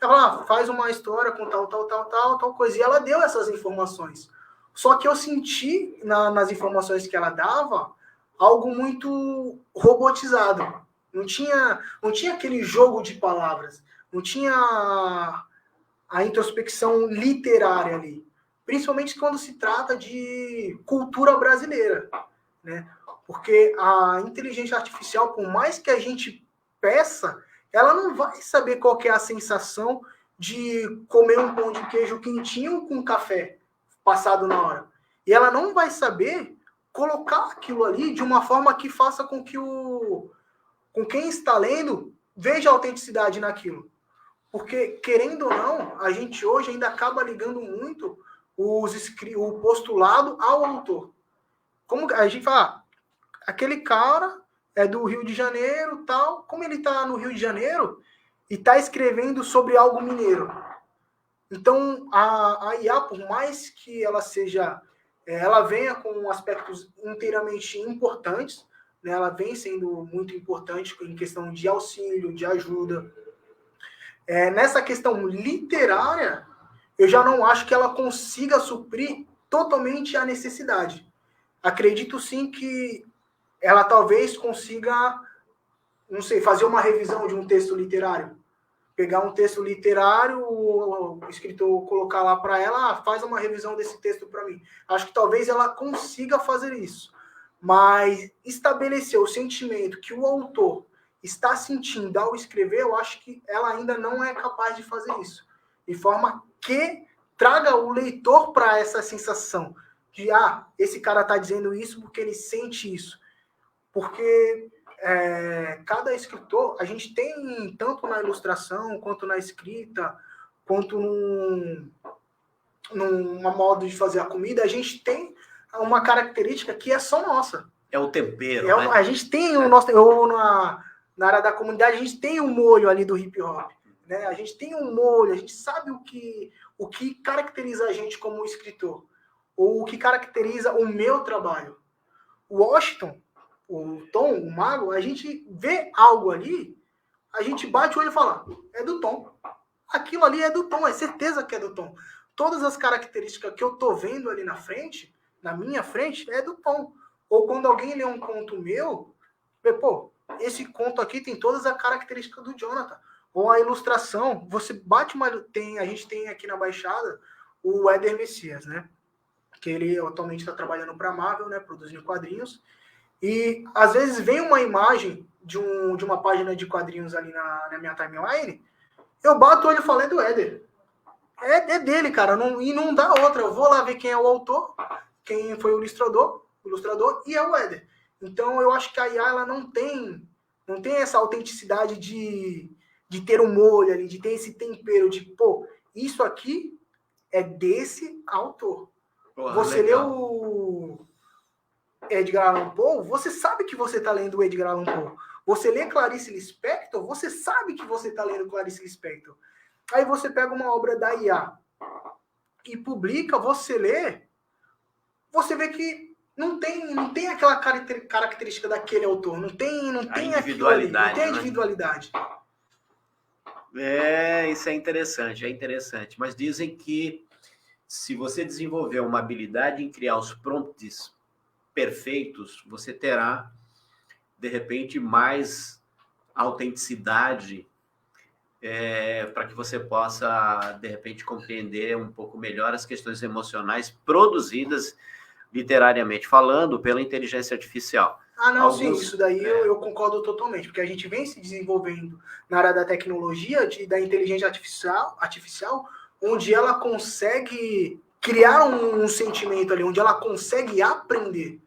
Ela falou, faz uma história com tal coisa. E ela deu essas informações. Só que eu senti, nas informações que ela dava, algo muito robotizado. Não tinha aquele jogo de palavras. Não tinha a introspecção literária ali. Principalmente quando se trata de cultura brasileira, né? Porque a inteligência artificial, por mais que a gente peça, ela não vai saber qual que é a sensação de comer um pão de queijo quentinho com café passado na hora. E ela não vai saber colocar aquilo ali de uma forma que faça com que com quem está lendo veja a autenticidade naquilo. Porque, querendo ou não, a gente hoje ainda acaba ligando muito o postulado ao autor. Como a gente fala, aquele cara é do Rio de Janeiro, tal, como ele está no Rio de Janeiro e está escrevendo sobre algo mineiro. Então, a IA, por mais que ela venha com aspectos inteiramente importantes, né, ela vem sendo muito importante em questão de auxílio, de ajuda. Nessa questão literária, eu já não acho que ela consiga suprir totalmente a necessidade. Acredito sim que ela talvez consiga, não sei, fazer uma revisão de um texto literário. Pegar um texto literário, o escritor colocar lá para ela, faz uma revisão desse texto para mim. Acho que talvez ela consiga fazer isso. Mas estabelecer o sentimento que o autor está sentindo ao escrever, eu acho que ela ainda não é capaz de fazer isso. De forma que traga o leitor para essa sensação de, esse cara está dizendo isso porque ele sente isso. Porque cada escritor, a gente tem, tanto na ilustração, quanto na escrita, quanto numa modo de fazer a comida, a gente tem uma característica que é só nossa. É o tempero, né? A gente tem o nosso... na área da comunidade, a gente tem o molho ali do hip hop. né? A gente tem um molho, a gente sabe o que caracteriza a gente como escritor, ou o que caracteriza o meu trabalho. O Washington, o Tom, o Mago, a gente vê algo ali, a gente bate o olho e fala, é do Tom. Aquilo ali é do Tom, é certeza que é do Tom. Todas as características que eu tô vendo ali na frente, na minha frente, é do Tom. Ou quando alguém lê um conto meu, vê, pô, esse conto aqui tem todas as características do Jonathan. Ou a ilustração, você bate uma... a gente tem aqui na Baixada o Éder Messias, né? Que ele atualmente está trabalhando para a Marvel, né? Produzindo quadrinhos. E às vezes vem uma imagem de uma página de quadrinhos ali na minha timeline, eu bato o olho e falo, é do Éder. É dele, cara. E não dá outra. Eu vou lá ver quem é o autor, quem foi o ilustrador e é o Éder. Então eu acho que a IA ela não tem essa autenticidade de ter um molho ali, de ter esse tempero de, pô, isso aqui é desse autor. Porra, você legal. lê o Edgar Allan Poe, você sabe que você está lendo o Edgar Allan Poe. Você lê Clarice Lispector, você sabe que você está lendo Clarice Lispector. Aí você pega uma obra da IA e publica, você lê, você vê que não tem aquela característica daquele autor, não tem individualidade, não tem a né? individualidade. Isso é interessante. Mas dizem que se você desenvolver uma habilidade em criar os prompts perfeitos, você terá, de repente, mais autenticidade para que você possa, de repente, compreender um pouco melhor as questões emocionais produzidas, literariamente falando, pela inteligência artificial. Ah, não, sim, isso daí eu concordo totalmente, porque a gente vem se desenvolvendo na área da tecnologia, da inteligência artificial, onde ela consegue criar um sentimento ali, onde ela consegue aprender.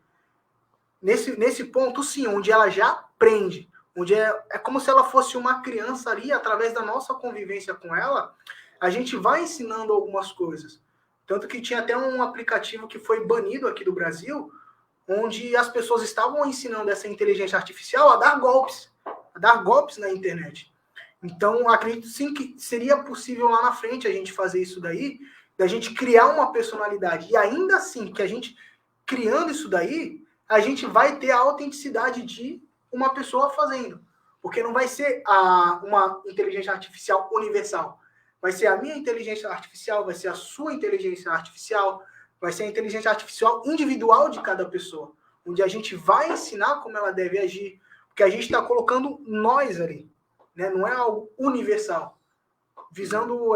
Nesse ponto, sim, onde ela já aprende, onde é como se ela fosse uma criança ali, através da nossa convivência com ela, a gente vai ensinando algumas coisas. Tanto que tinha até um aplicativo que foi banido aqui do Brasil, onde as pessoas estavam ensinando essa inteligência artificial a dar golpes na internet. Então, acredito sim que seria possível lá na frente a gente fazer isso daí, da gente criar uma personalidade. E ainda assim, que a gente, criando isso daí, a gente vai ter a autenticidade de uma pessoa fazendo. Porque não vai ser uma inteligência artificial universal. Vai ser a minha inteligência artificial, vai ser a sua inteligência artificial, vai ser a inteligência artificial individual de cada pessoa, onde a gente vai ensinar como ela deve agir, porque a gente está colocando nós ali, né? Não é algo universal. Visando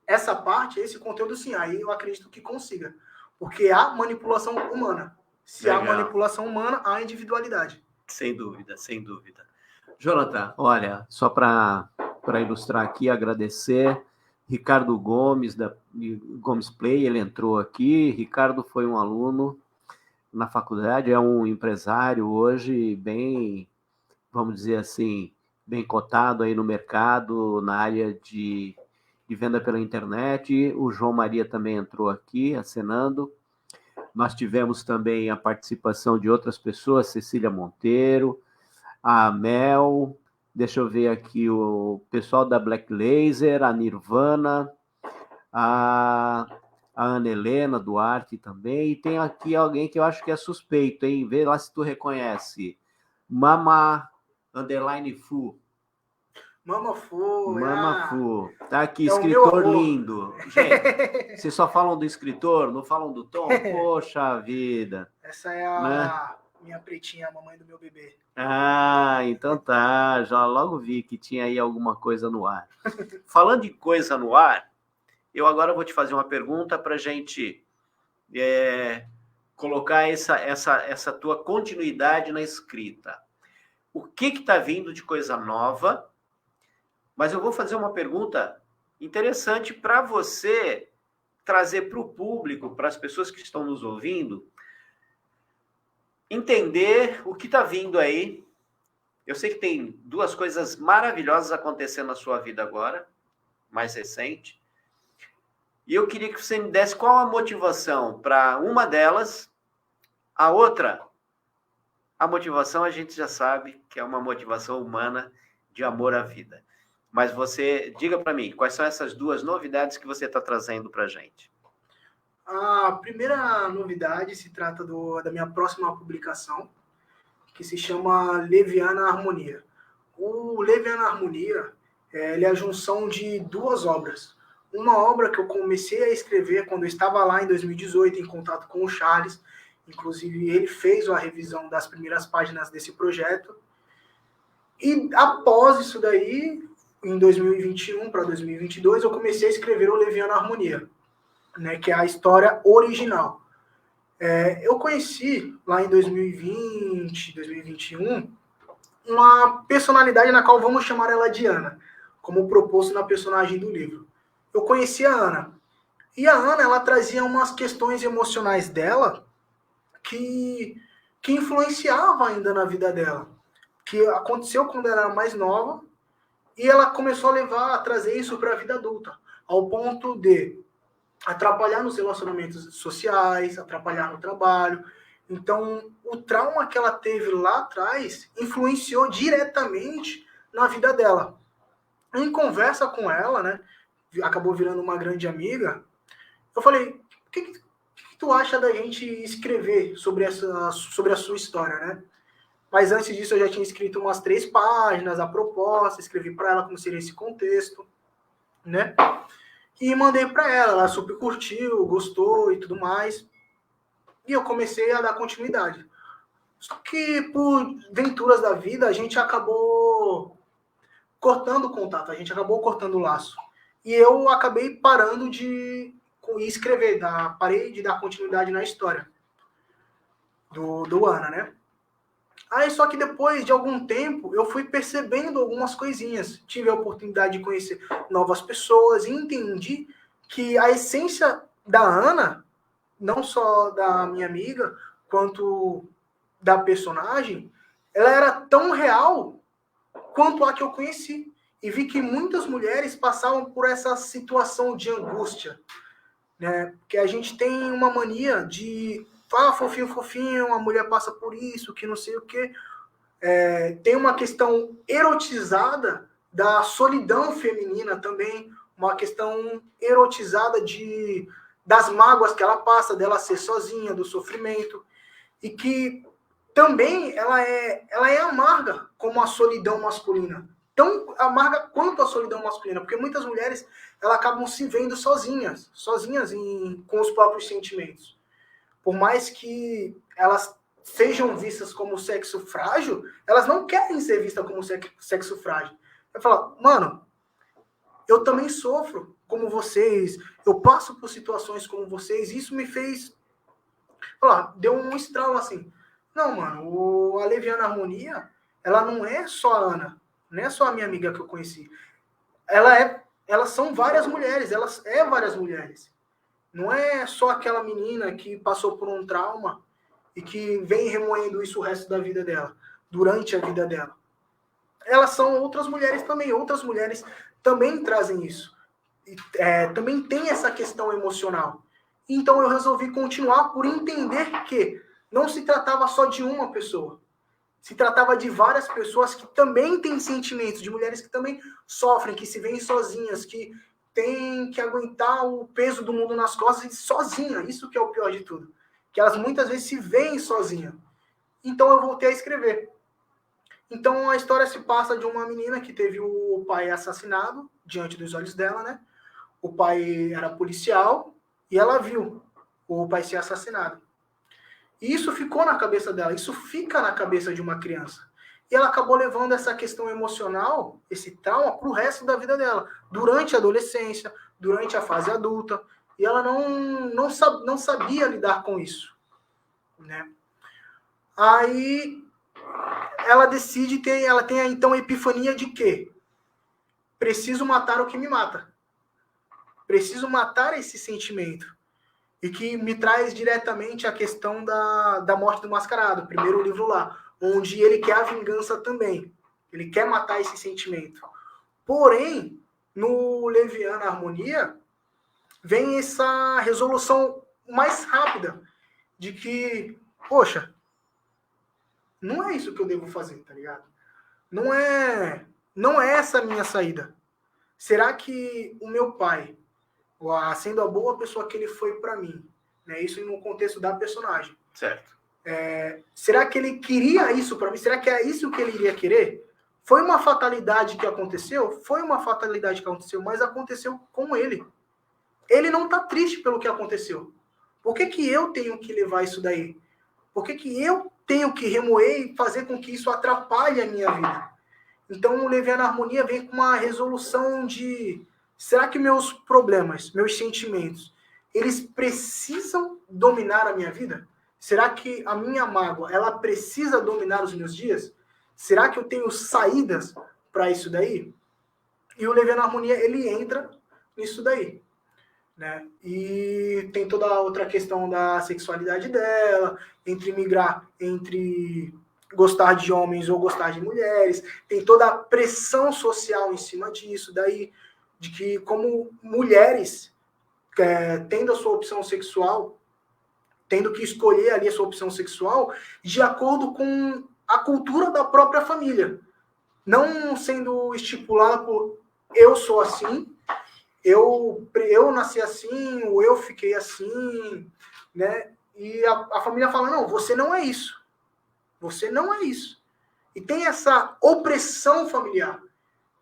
essa parte, esse conteúdo, sim, aí eu acredito que consiga, porque há manipulação humana. Se há manipulação humana, há individualidade. Sem dúvida, sem dúvida. Jonathan, olha, só para ilustrar aqui, agradecer Ricardo Gomes, da Gomes Play, ele entrou aqui. Ricardo foi um aluno na faculdade, é um empresário hoje bem, vamos dizer assim, bem cotado aí no mercado, na área de venda pela internet. O João Maria também entrou aqui, acenando. Nós tivemos também a participação de outras pessoas, Cecília Monteiro, a Mel, deixa eu ver aqui o pessoal da Black Laser, a Nirvana, a Ana Helena Duarte também, e tem aqui alguém que eu acho que é suspeito, hein? Vê lá se tu reconhece. Mama _Fu. Mama Fu. Tá aqui, escritor lindo. Gente, vocês só falam do escritor, não falam do Tom? Poxa vida. Essa é a minha pretinha, a mamãe do meu bebê. Ah, então tá. Já logo vi que tinha aí alguma coisa no ar. Falando de coisa no ar, eu agora vou te fazer uma pergunta para a gente colocar essa tua continuidade na escrita. O que está vindo de coisa nova? Mas eu vou fazer uma pergunta interessante para você trazer para o público, para as pessoas que estão nos ouvindo, entender o que está vindo aí. Eu sei que tem duas coisas maravilhosas acontecendo na sua vida agora, mais recente. E eu queria que você me desse qual a motivação para uma delas. A outra, a motivação a gente já sabe que é uma motivação humana de amor à vida. Mas você, diga para mim, quais são essas duas novidades que você está trazendo para a gente? A primeira novidade se trata da minha próxima publicação, que se chama Leviana Harmonia. O Leviana Harmonia, ele é a junção de duas obras. Uma obra que eu comecei a escrever quando eu estava lá em 2018, em contato com o Charles. Inclusive, ele fez a revisão das primeiras páginas desse projeto. E após isso daí, em 2021 para 2022, eu comecei a escrever o Leviana Harmonia, né, que é a história original. Eu conheci lá em 2020, 2021, uma personalidade na qual vamos chamar ela de Ana, como proposto na personagem do livro. Eu conheci a Ana. E a Ana, ela trazia umas questões emocionais dela que influenciava ainda na vida dela. Que aconteceu quando ela era mais nova e ela começou a trazer isso para a vida adulta. Ao ponto de atrapalhar nos relacionamentos sociais, atrapalhar no trabalho. Então, o trauma que ela teve lá atrás influenciou diretamente na vida dela. Em conversa com ela, né, acabou virando uma grande amiga, eu falei, o que tu acha da gente escrever sobre a sua história, né? Mas antes disso eu já tinha escrito umas 3 páginas, a proposta, escrevi para ela como seria esse contexto, né? E mandei para ela super curtiu, gostou e tudo mais. E eu comecei a dar continuidade. Só que por venturas da vida, a gente acabou cortando o contato, a gente acabou cortando o laço. E eu acabei parando de escrever, parei de dar continuidade na história do Ana, né? Aí só que depois de algum tempo eu fui percebendo algumas coisinhas. Tive a oportunidade de conhecer novas pessoas e entendi que a essência da Ana, não só da minha amiga, quanto da personagem, ela era tão real quanto a que eu conheci. E vi que muitas mulheres passavam por essa situação de angústia, né? Que a gente tem uma mania de fofinho, fofinho, a mulher passa por isso, que não sei o quê. Tem uma questão erotizada da solidão feminina também, uma questão erotizada das mágoas que ela passa, dela ser sozinha, do sofrimento, e que também ela é amarga como a solidão masculina, tão amarga quanto a solidão masculina, porque muitas mulheres elas acabam se vendo sozinhas com os próprios sentimentos. Por mais que elas sejam vistas como sexo frágil, elas não querem ser vistas como sexo frágil. Vai falar, mano, eu também sofro como vocês, eu passo por situações como vocês, e isso me fez, deu um estralo assim. Não, mano, a Leviana Harmonia, ela não é só a Ana, não é só a minha amiga que eu conheci. Elas são várias mulheres, várias mulheres. Não é só aquela menina que passou por um trauma e que vem remoendo isso o resto da vida dela, durante a vida dela. Elas são outras mulheres também trazem isso. Também tem essa questão emocional. Então eu resolvi continuar por entender que não se tratava só de uma pessoa. Se tratava de várias pessoas que também têm sentimentos, de mulheres que também sofrem, que se veem sozinhas, que têm que aguentar o peso do mundo nas costas sozinha. Isso que é o pior de tudo. Que elas muitas vezes se veem sozinhas. Então eu voltei a escrever. Então a história se passa de uma menina que teve o pai assassinado diante dos olhos dela, né? O pai era policial e ela viu o pai ser assassinado. E isso ficou na cabeça dela, isso fica na cabeça de uma criança. E ela acabou levando essa questão emocional, esse trauma, para o resto da vida dela. Durante a adolescência, durante a fase adulta. E ela não sabia lidar com isso, né? Aí ela ela tem então a epifania de que preciso matar o que me mata. Preciso matar esse sentimento. E que me traz diretamente a questão da morte do mascarado, o primeiro livro lá, onde ele quer a vingança também. Ele quer matar esse sentimento. Porém, no Leviana Harmonia, vem essa resolução mais rápida de que, poxa, não é isso que eu devo fazer, tá ligado? Não é essa a minha saída. Será que o meu pai, sendo a boa pessoa que ele foi para mim, né, isso no contexto da personagem, Certo. será que ele queria isso para mim? Será que é isso que ele iria querer? Foi uma fatalidade que aconteceu? Foi uma fatalidade que aconteceu, mas aconteceu com ele. Ele não está triste pelo que aconteceu. Por que que eu tenho que levar isso daí? Por que que eu tenho que remoer e fazer com que isso atrapalhe a minha vida? Então, o Leviano Harmonia vem com uma resolução de... Será que meus problemas, meus sentimentos, eles precisam dominar a minha vida? Será que a minha mágoa, ela precisa dominar os meus dias? Será que eu tenho saídas para isso daí? E o Leviano Harmonia, ele entra nisso daí, né? E tem toda a outra questão da sexualidade dela, entre migrar, entre gostar de homens ou gostar de mulheres, tem toda a pressão social em cima disso, daí de que como mulheres tendo a sua opção sexual, tendo que escolher ali a sua opção sexual de acordo com a cultura da própria família, não sendo estipulada por eu sou assim, eu nasci assim, ou eu fiquei assim, né? E a família fala, não, você não é isso. Você não é isso. E tem essa opressão familiar.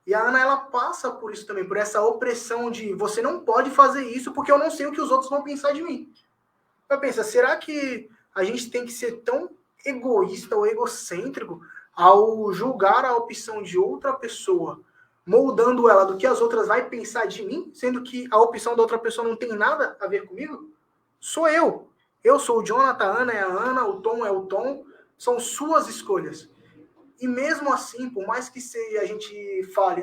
E a Ana, ela passa por isso também, por essa opressão de você não pode fazer isso porque eu não sei o que os outros vão pensar de mim. Eu penso, será que a gente tem que ser tão egoísta ou egocêntrico ao julgar a opção de outra pessoa, moldando ela do que as outras vai pensar de mim, sendo que a opção da outra pessoa não tem nada a ver comigo? Sou eu. Eu sou o Jonathan, a Ana é a Ana, o Tom é o Tom. São suas escolhas. E mesmo assim, por mais que a gente fale,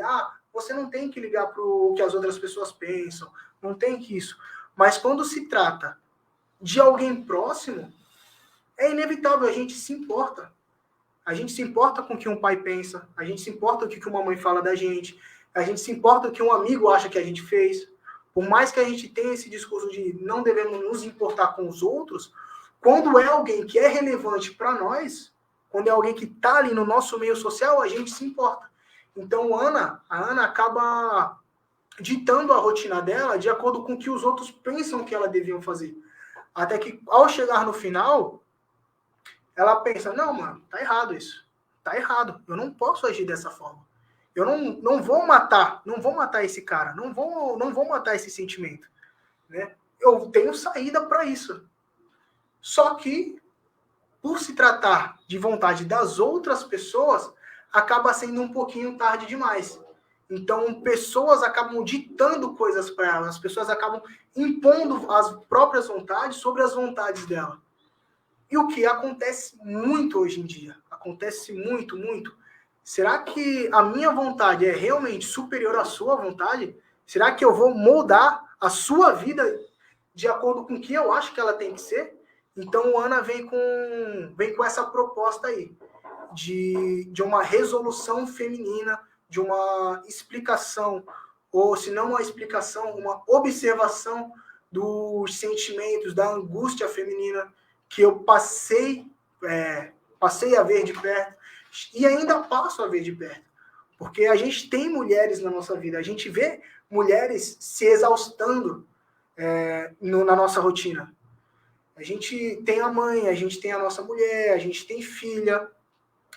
você não tem que ligar para o que as outras pessoas pensam, não tem que isso. Mas quando se trata de alguém próximo, é inevitável, a gente se importa. A gente se importa com o que um pai pensa, a gente se importa com o que uma mãe fala da gente, a gente se importa com o que um amigo acha que a gente fez. Por mais que a gente tenha esse discurso de não devemos nos importar com os outros, quando é alguém que é relevante para nós, quando é alguém que está ali no nosso meio social, a gente se importa. Então, a Ana acaba ditando a rotina dela de acordo com o que os outros pensam que ela deviam fazer. Até que, ao chegar no final, ela pensa, não, mano, tá errado isso. Tá errado. Eu não posso agir dessa forma. Eu não vou matar esse cara. Não vou matar esse sentimento. Né? Eu tenho saída para isso. Só que, por se tratar de vontade das outras pessoas, acaba sendo um pouquinho tarde demais. Então, pessoas acabam ditando coisas para elas, as pessoas acabam impondo as próprias vontades sobre as vontades dela. E o que acontece muito hoje em dia, acontece muito, muito. Será que a minha vontade é realmente superior à sua vontade? Será que eu vou moldar a sua vida de acordo com o que eu acho que ela tem que ser? Então, o Ana vem com essa proposta aí, de uma resolução feminina, de uma explicação, ou se não uma explicação, uma observação dos sentimentos, da angústia feminina, que eu passei a ver de perto, e ainda passo a ver de perto. Porque a gente tem mulheres na nossa vida, a gente vê mulheres se exaustando na nossa rotina. A gente tem a mãe, a gente tem a nossa mulher, a gente tem filha.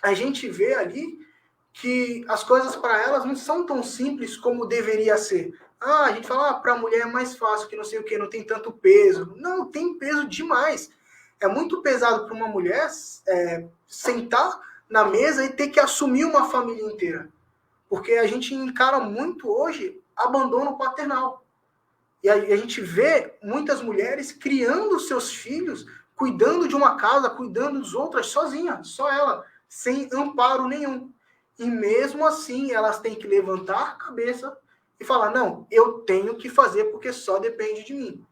A gente vê ali que as coisas para elas não são tão simples como deveria ser. A gente fala, para a mulher é mais fácil, que não sei o que, não tem tanto peso. Não, tem peso demais. É muito pesado para uma mulher sentar na mesa e ter que assumir uma família inteira. Porque a gente encara muito hoje abandono paternal. E a gente vê muitas mulheres criando seus filhos, cuidando de uma casa, cuidando dos outros, sozinha, só ela, sem amparo nenhum. E mesmo assim, elas têm que levantar a cabeça e falar, não, eu tenho que fazer porque só depende de mim.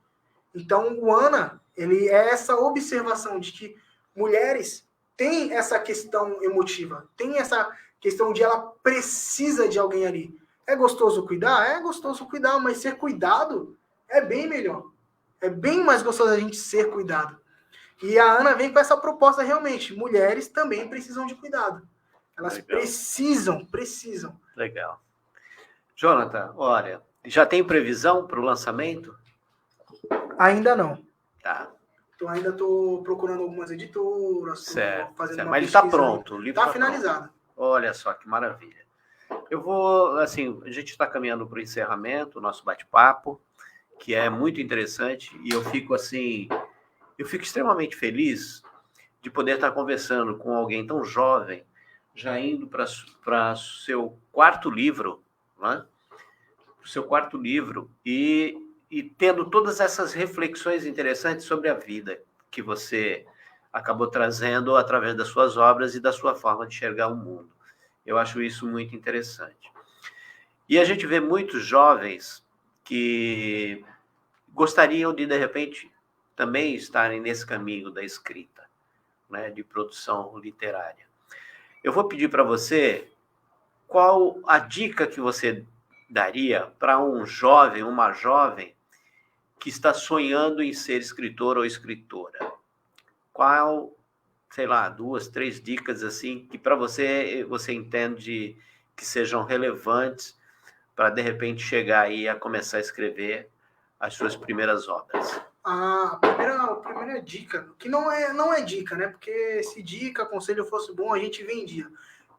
Então, o Ana, ele é essa observação de que mulheres têm essa questão emotiva, tem essa questão de ela precisa de alguém ali. É gostoso cuidar? É gostoso cuidar, mas ser cuidado é bem melhor. É bem mais gostoso a gente ser cuidado. E a Ana vem com essa proposta realmente. Mulheres também precisam de cuidado. Elas precisam. Legal. Jonathan, olha, já tem previsão para o lançamento? Ainda não. Tá. Então ainda estou procurando algumas editoras, Certo, fazendo certo. uma Mas ele está pesquisa. pronto, o livro Está está finalizado. Pronto. Olha só que maravilha. Eu vou, assim, a gente está caminhando para o encerramento, o nosso bate-papo, que é muito interessante, e eu fico extremamente feliz de poder estar conversando com alguém tão jovem, já indo para seu quarto livro, né? O seu quarto livro, e tendo todas essas reflexões interessantes sobre a vida que você acabou trazendo através das suas obras e da sua forma de enxergar o mundo. Eu acho isso muito interessante. E a gente vê muitos jovens que gostariam de repente, também estarem nesse caminho da escrita, né, de produção literária. Eu vou pedir para você qual a dica que você daria para um jovem, uma jovem que está sonhando em ser escritor ou escritora. Qual, sei lá, 2, 3 dicas assim que para você entende que sejam relevantes para de repente chegar aí a começar a escrever as suas primeiras obras? A primeira dica, que não é dica, né? Porque se dica, conselho fosse bom, a gente vendia.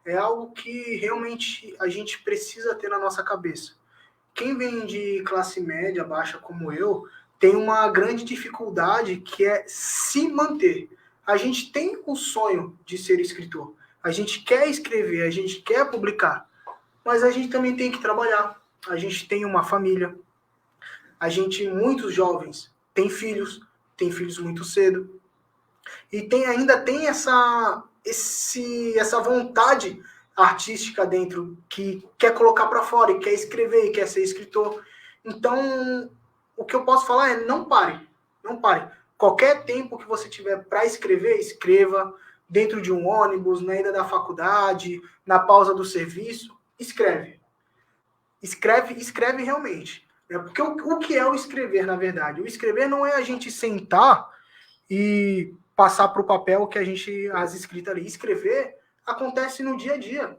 É algo que realmente a gente precisa ter na nossa cabeça. Quem vem de classe média, baixa como eu, tem uma grande dificuldade que é se manter. A gente tem o sonho de ser escritor. A gente quer escrever, a gente quer publicar. Mas a gente também tem que trabalhar. A gente tem uma família. Muitos jovens, têm filhos muito cedo. E ainda tem essa vontade artística dentro, que quer colocar para fora, e quer escrever, e quer ser escritor. Então, o que eu posso falar é não pare. Não pare. Qualquer tempo que você tiver para escrever, escreva. Dentro de um ônibus, na ida da faculdade, na pausa do serviço, escreve. Escreve realmente. Porque o que é o escrever, na verdade? O escrever não é a gente sentar e passar para o papel que as escritas ali. Escrever acontece no dia a dia.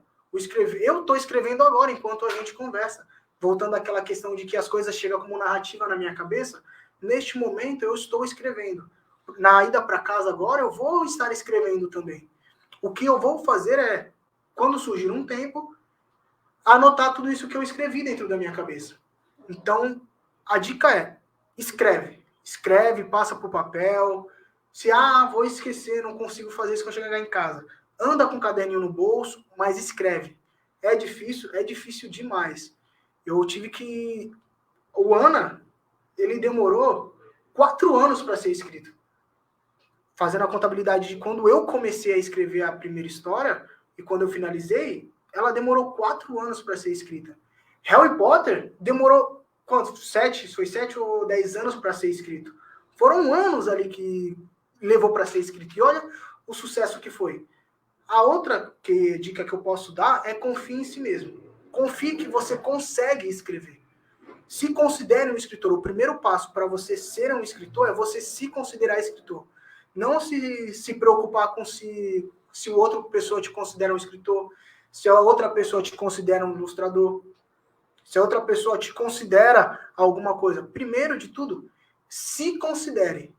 Eu estou escrevendo agora, enquanto a gente conversa. Voltando àquela questão de que as coisas chegam como narrativa na minha cabeça, neste momento eu estou escrevendo. Na ida para casa agora, eu vou estar escrevendo também. O que eu vou fazer é, quando surgir um tempo, anotar tudo isso que eu escrevi dentro da minha cabeça. Então, a dica é, escreve, passa para o papel. Se, vou esquecer, não consigo fazer isso quando chegar em casa. Anda com o caderninho no bolso, mas escreve. É difícil demais. O Ana, ele demorou 4 anos para ser escrito. Fazendo a contabilidade de quando eu comecei a escrever a primeira história e quando eu finalizei, ela demorou 4 anos para ser escrita. Harry Potter demorou quantos? 7 ou 10 anos para ser escrito. Foram anos ali que levou para ser escrito. E olha o sucesso que foi. A outra dica que eu posso dar é confie em si mesmo. Confie que você consegue escrever. Se considere um escritor. O primeiro passo para você ser um escritor é você se considerar escritor. Não se preocupar com se outra pessoa te considera um escritor, se a outra pessoa te considera um ilustrador, se a outra pessoa te considera alguma coisa. Primeiro de tudo, se considere.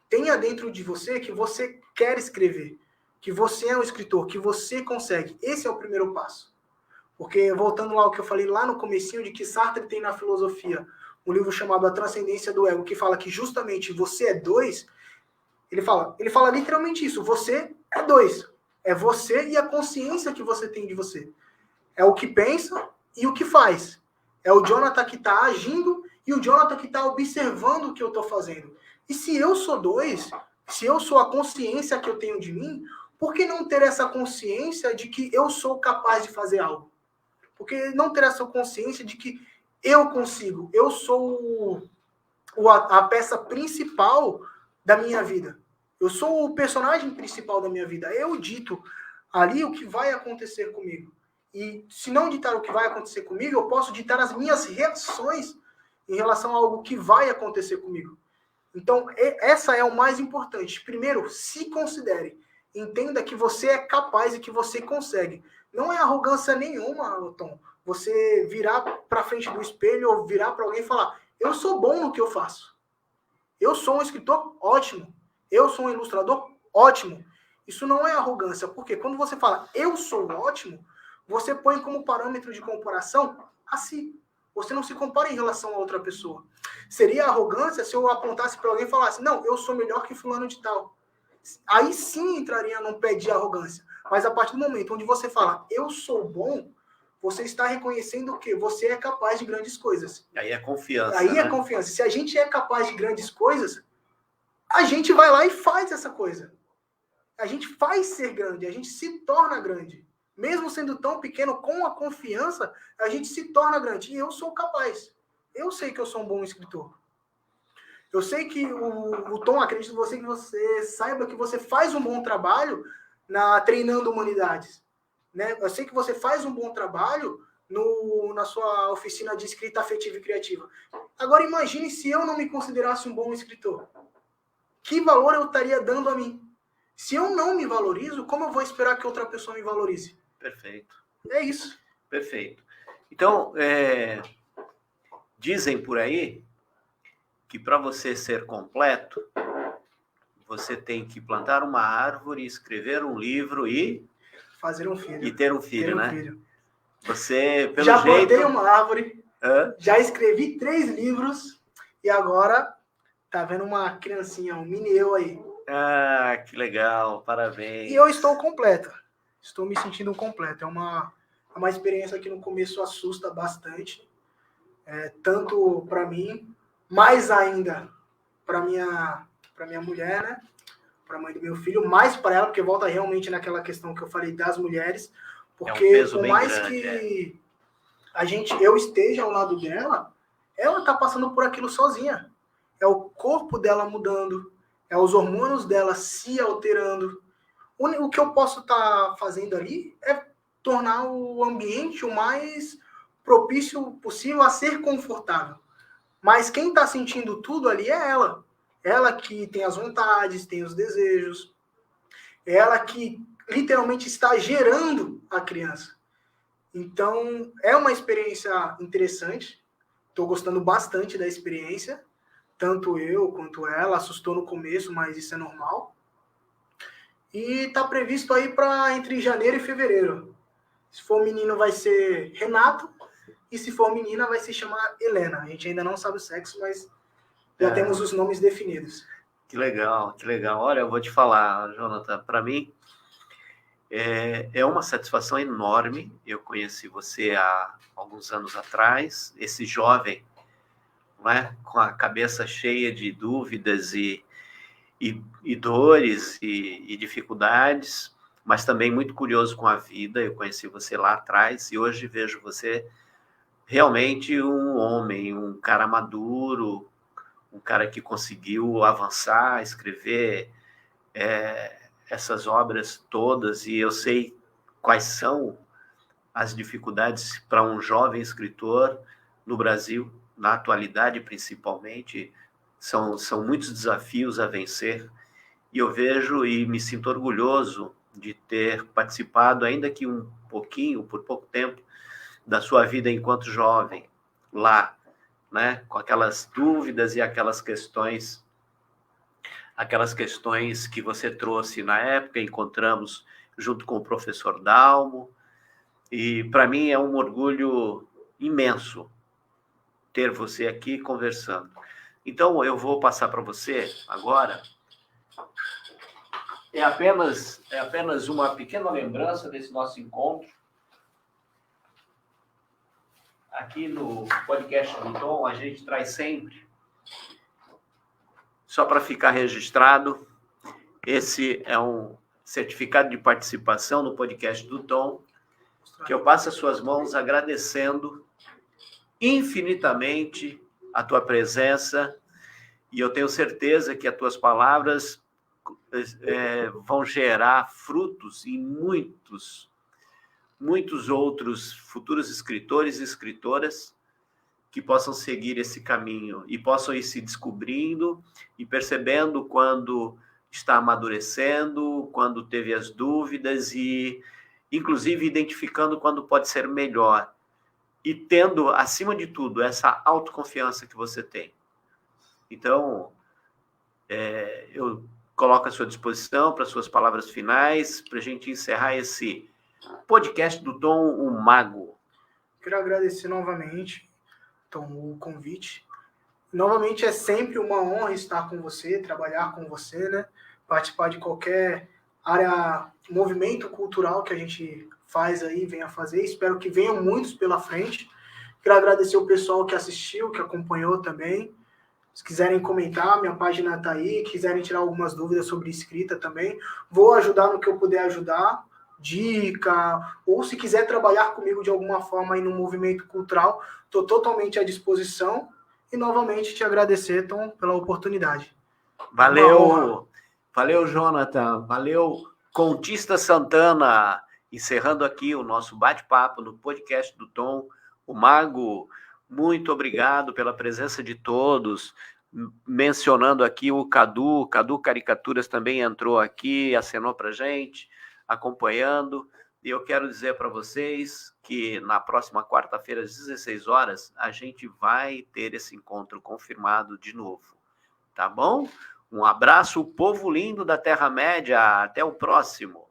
Tenha dentro de você que você quer escrever, que você é um escritor, que você consegue. Esse é o primeiro passo. Porque, voltando lá ao que eu falei lá no comecinho, de que Sartre tem na filosofia um livro chamado A Transcendência do Ego, que fala que justamente você é 2, ele fala literalmente isso, você é 2. É você e a consciência que você tem de você. É o que pensa e o que faz. É o Jonathan que está agindo e o Jonathan que está observando o que eu estou fazendo. E se eu sou 2, se eu sou a consciência que eu tenho de mim, por que não ter essa consciência de que eu sou capaz de fazer algo? Por que não ter essa consciência de que eu consigo? Eu sou a peça principal da minha vida. Eu sou o personagem principal da minha vida. Eu dito ali o que vai acontecer comigo. E se não ditar o que vai acontecer comigo, eu posso ditar as minhas reações em relação a algo que vai acontecer comigo. Então, essa é o mais importante. Primeiro, se considere. Entenda que você é capaz e que você consegue. Não é arrogância nenhuma, Tom. você virar para frente do espelho ou virar para alguém e falar: eu sou bom no que eu faço. Eu sou um escritor ótimo. Eu sou um ilustrador ótimo. Isso não é arrogância, porque quando você fala eu sou ótimo, você põe como parâmetro de comparação a si. Você não se compara em relação a outra pessoa. Seria arrogância se eu apontasse para alguém e falasse: não, eu sou melhor que fulano de tal. Aí sim entraria num pé de arrogância. Mas a partir do momento onde você fala eu sou bom, você está reconhecendo que você é capaz de grandes coisas. Aí é confiança. Aí é confiança. Se a gente é capaz de grandes coisas, a gente vai lá e faz essa coisa. A gente faz ser grande, a gente se torna grande. Mesmo sendo tão pequeno, com a confiança, a gente se torna grande. E eu sou capaz. Eu sei que eu sou um bom escritor. Eu sei que o Tom, acredito em você, que você saiba que você faz um bom trabalho treinando humanidades. Né? Eu sei que você faz um bom trabalho na sua oficina de escrita afetiva e criativa. Agora imagine se eu não me considerasse um bom escritor. Que valor eu estaria dando a mim? Se eu não me valorizo, como eu vou esperar que outra pessoa me valorize? Perfeito. É isso. Perfeito. Então, dizem por aí que para você ser completo, você tem que plantar uma árvore, escrever um livro e... fazer um filho. E ter um filho, né? Filho. Você, pelo já jeito... plantei uma árvore, Hã? Já escrevi 3 livros e agora tá vendo uma criancinha, um mini eu aí. Ah, que legal, parabéns. E eu estou completo. Estou me sentindo completo. É uma experiência que no começo assusta bastante. Tanto para mim, mais ainda para minha mulher, né? Para a mãe do meu filho, mais para ela, porque volta realmente naquela questão que eu falei das mulheres. Porque peso por bem mais grande, que eu esteja ao lado dela, ela está passando por aquilo sozinha. É o corpo dela mudando, é os hormônios dela se alterando. O que eu posso estar fazendo ali é tornar o ambiente o mais propício possível a ser confortável. Mas quem está sentindo tudo ali é ela. Ela que tem as vontades, tem os desejos. Ela que literalmente está gerando a criança. Então, é uma experiência interessante. Estou gostando bastante da experiência. Tanto eu quanto ela. Assustou no começo, mas isso é normal. E está previsto aí para entre janeiro e fevereiro. Se for menino, vai ser Renato. E se for menina, vai se chamar Helena. A gente ainda não sabe o sexo, mas já temos os nomes definidos. Que legal, que legal. Olha, eu vou te falar, Jonathan, para mim é uma satisfação enorme. Eu conheci você há alguns anos atrás, esse jovem, né, com a cabeça cheia de dúvidas e dores e dificuldades, mas também muito curioso com a vida. Eu conheci você lá atrás e hoje vejo você realmente um homem, um cara maduro, um cara que conseguiu avançar, escrever essas obras todas, e eu sei quais são as dificuldades para um jovem escritor no Brasil, na atualidade principalmente. São muitos desafios a vencer, e eu vejo e me sinto orgulhoso de ter participado, ainda que um pouquinho, por pouco tempo, da sua vida enquanto jovem, lá, né, com aquelas dúvidas e aquelas questões que você trouxe na época, encontramos junto com o professor Dalmo, e para mim é um orgulho imenso ter você aqui conversando. Então, eu vou passar para você agora. É apenas uma pequena lembrança desse nosso encontro. Aqui no podcast do Tom, a gente traz sempre, só para ficar registrado, esse é um certificado de participação no podcast do Tom, que eu passo às suas mãos agradecendo infinitamente a tua presença, e eu tenho certeza que as tuas palavras vão gerar frutos em muitos outros futuros escritores e escritoras que possam seguir esse caminho e possam ir se descobrindo e percebendo quando está amadurecendo, quando teve as dúvidas e, inclusive, identificando quando pode ser melhor. e tendo, acima de tudo, essa autoconfiança que você tem. Então, eu coloco à sua disposição para suas palavras finais, para a gente encerrar esse podcast do Tom, o Mago. Quero agradecer novamente, Tom, o convite. Novamente, é sempre uma honra estar com você, trabalhar com você, né? Participar de qualquer área, movimento cultural que a gente faz aí, venha fazer. Espero que venham muitos pela frente. Quero agradecer o pessoal que assistiu, que acompanhou também. Se quiserem comentar, minha página está aí. Quiserem tirar algumas dúvidas sobre escrita também, vou ajudar no que eu puder ajudar. Dica, ou se quiser trabalhar comigo de alguma forma aí no movimento cultural, estou totalmente à disposição. E novamente te agradecer, Tom, pela oportunidade. Valeu, valeu, Jonathan. Valeu, Contista Santana. Encerrando aqui o nosso bate-papo no podcast do Tom, o Mago. Muito obrigado pela presença de todos. Mencionando aqui o Cadu Caricaturas também entrou aqui, acenou para a gente, acompanhando. E eu quero dizer para vocês que na próxima quarta-feira, às 16 horas, a gente vai ter esse encontro confirmado de novo. Tá bom? Um abraço, povo lindo da Terra-média. Até o próximo.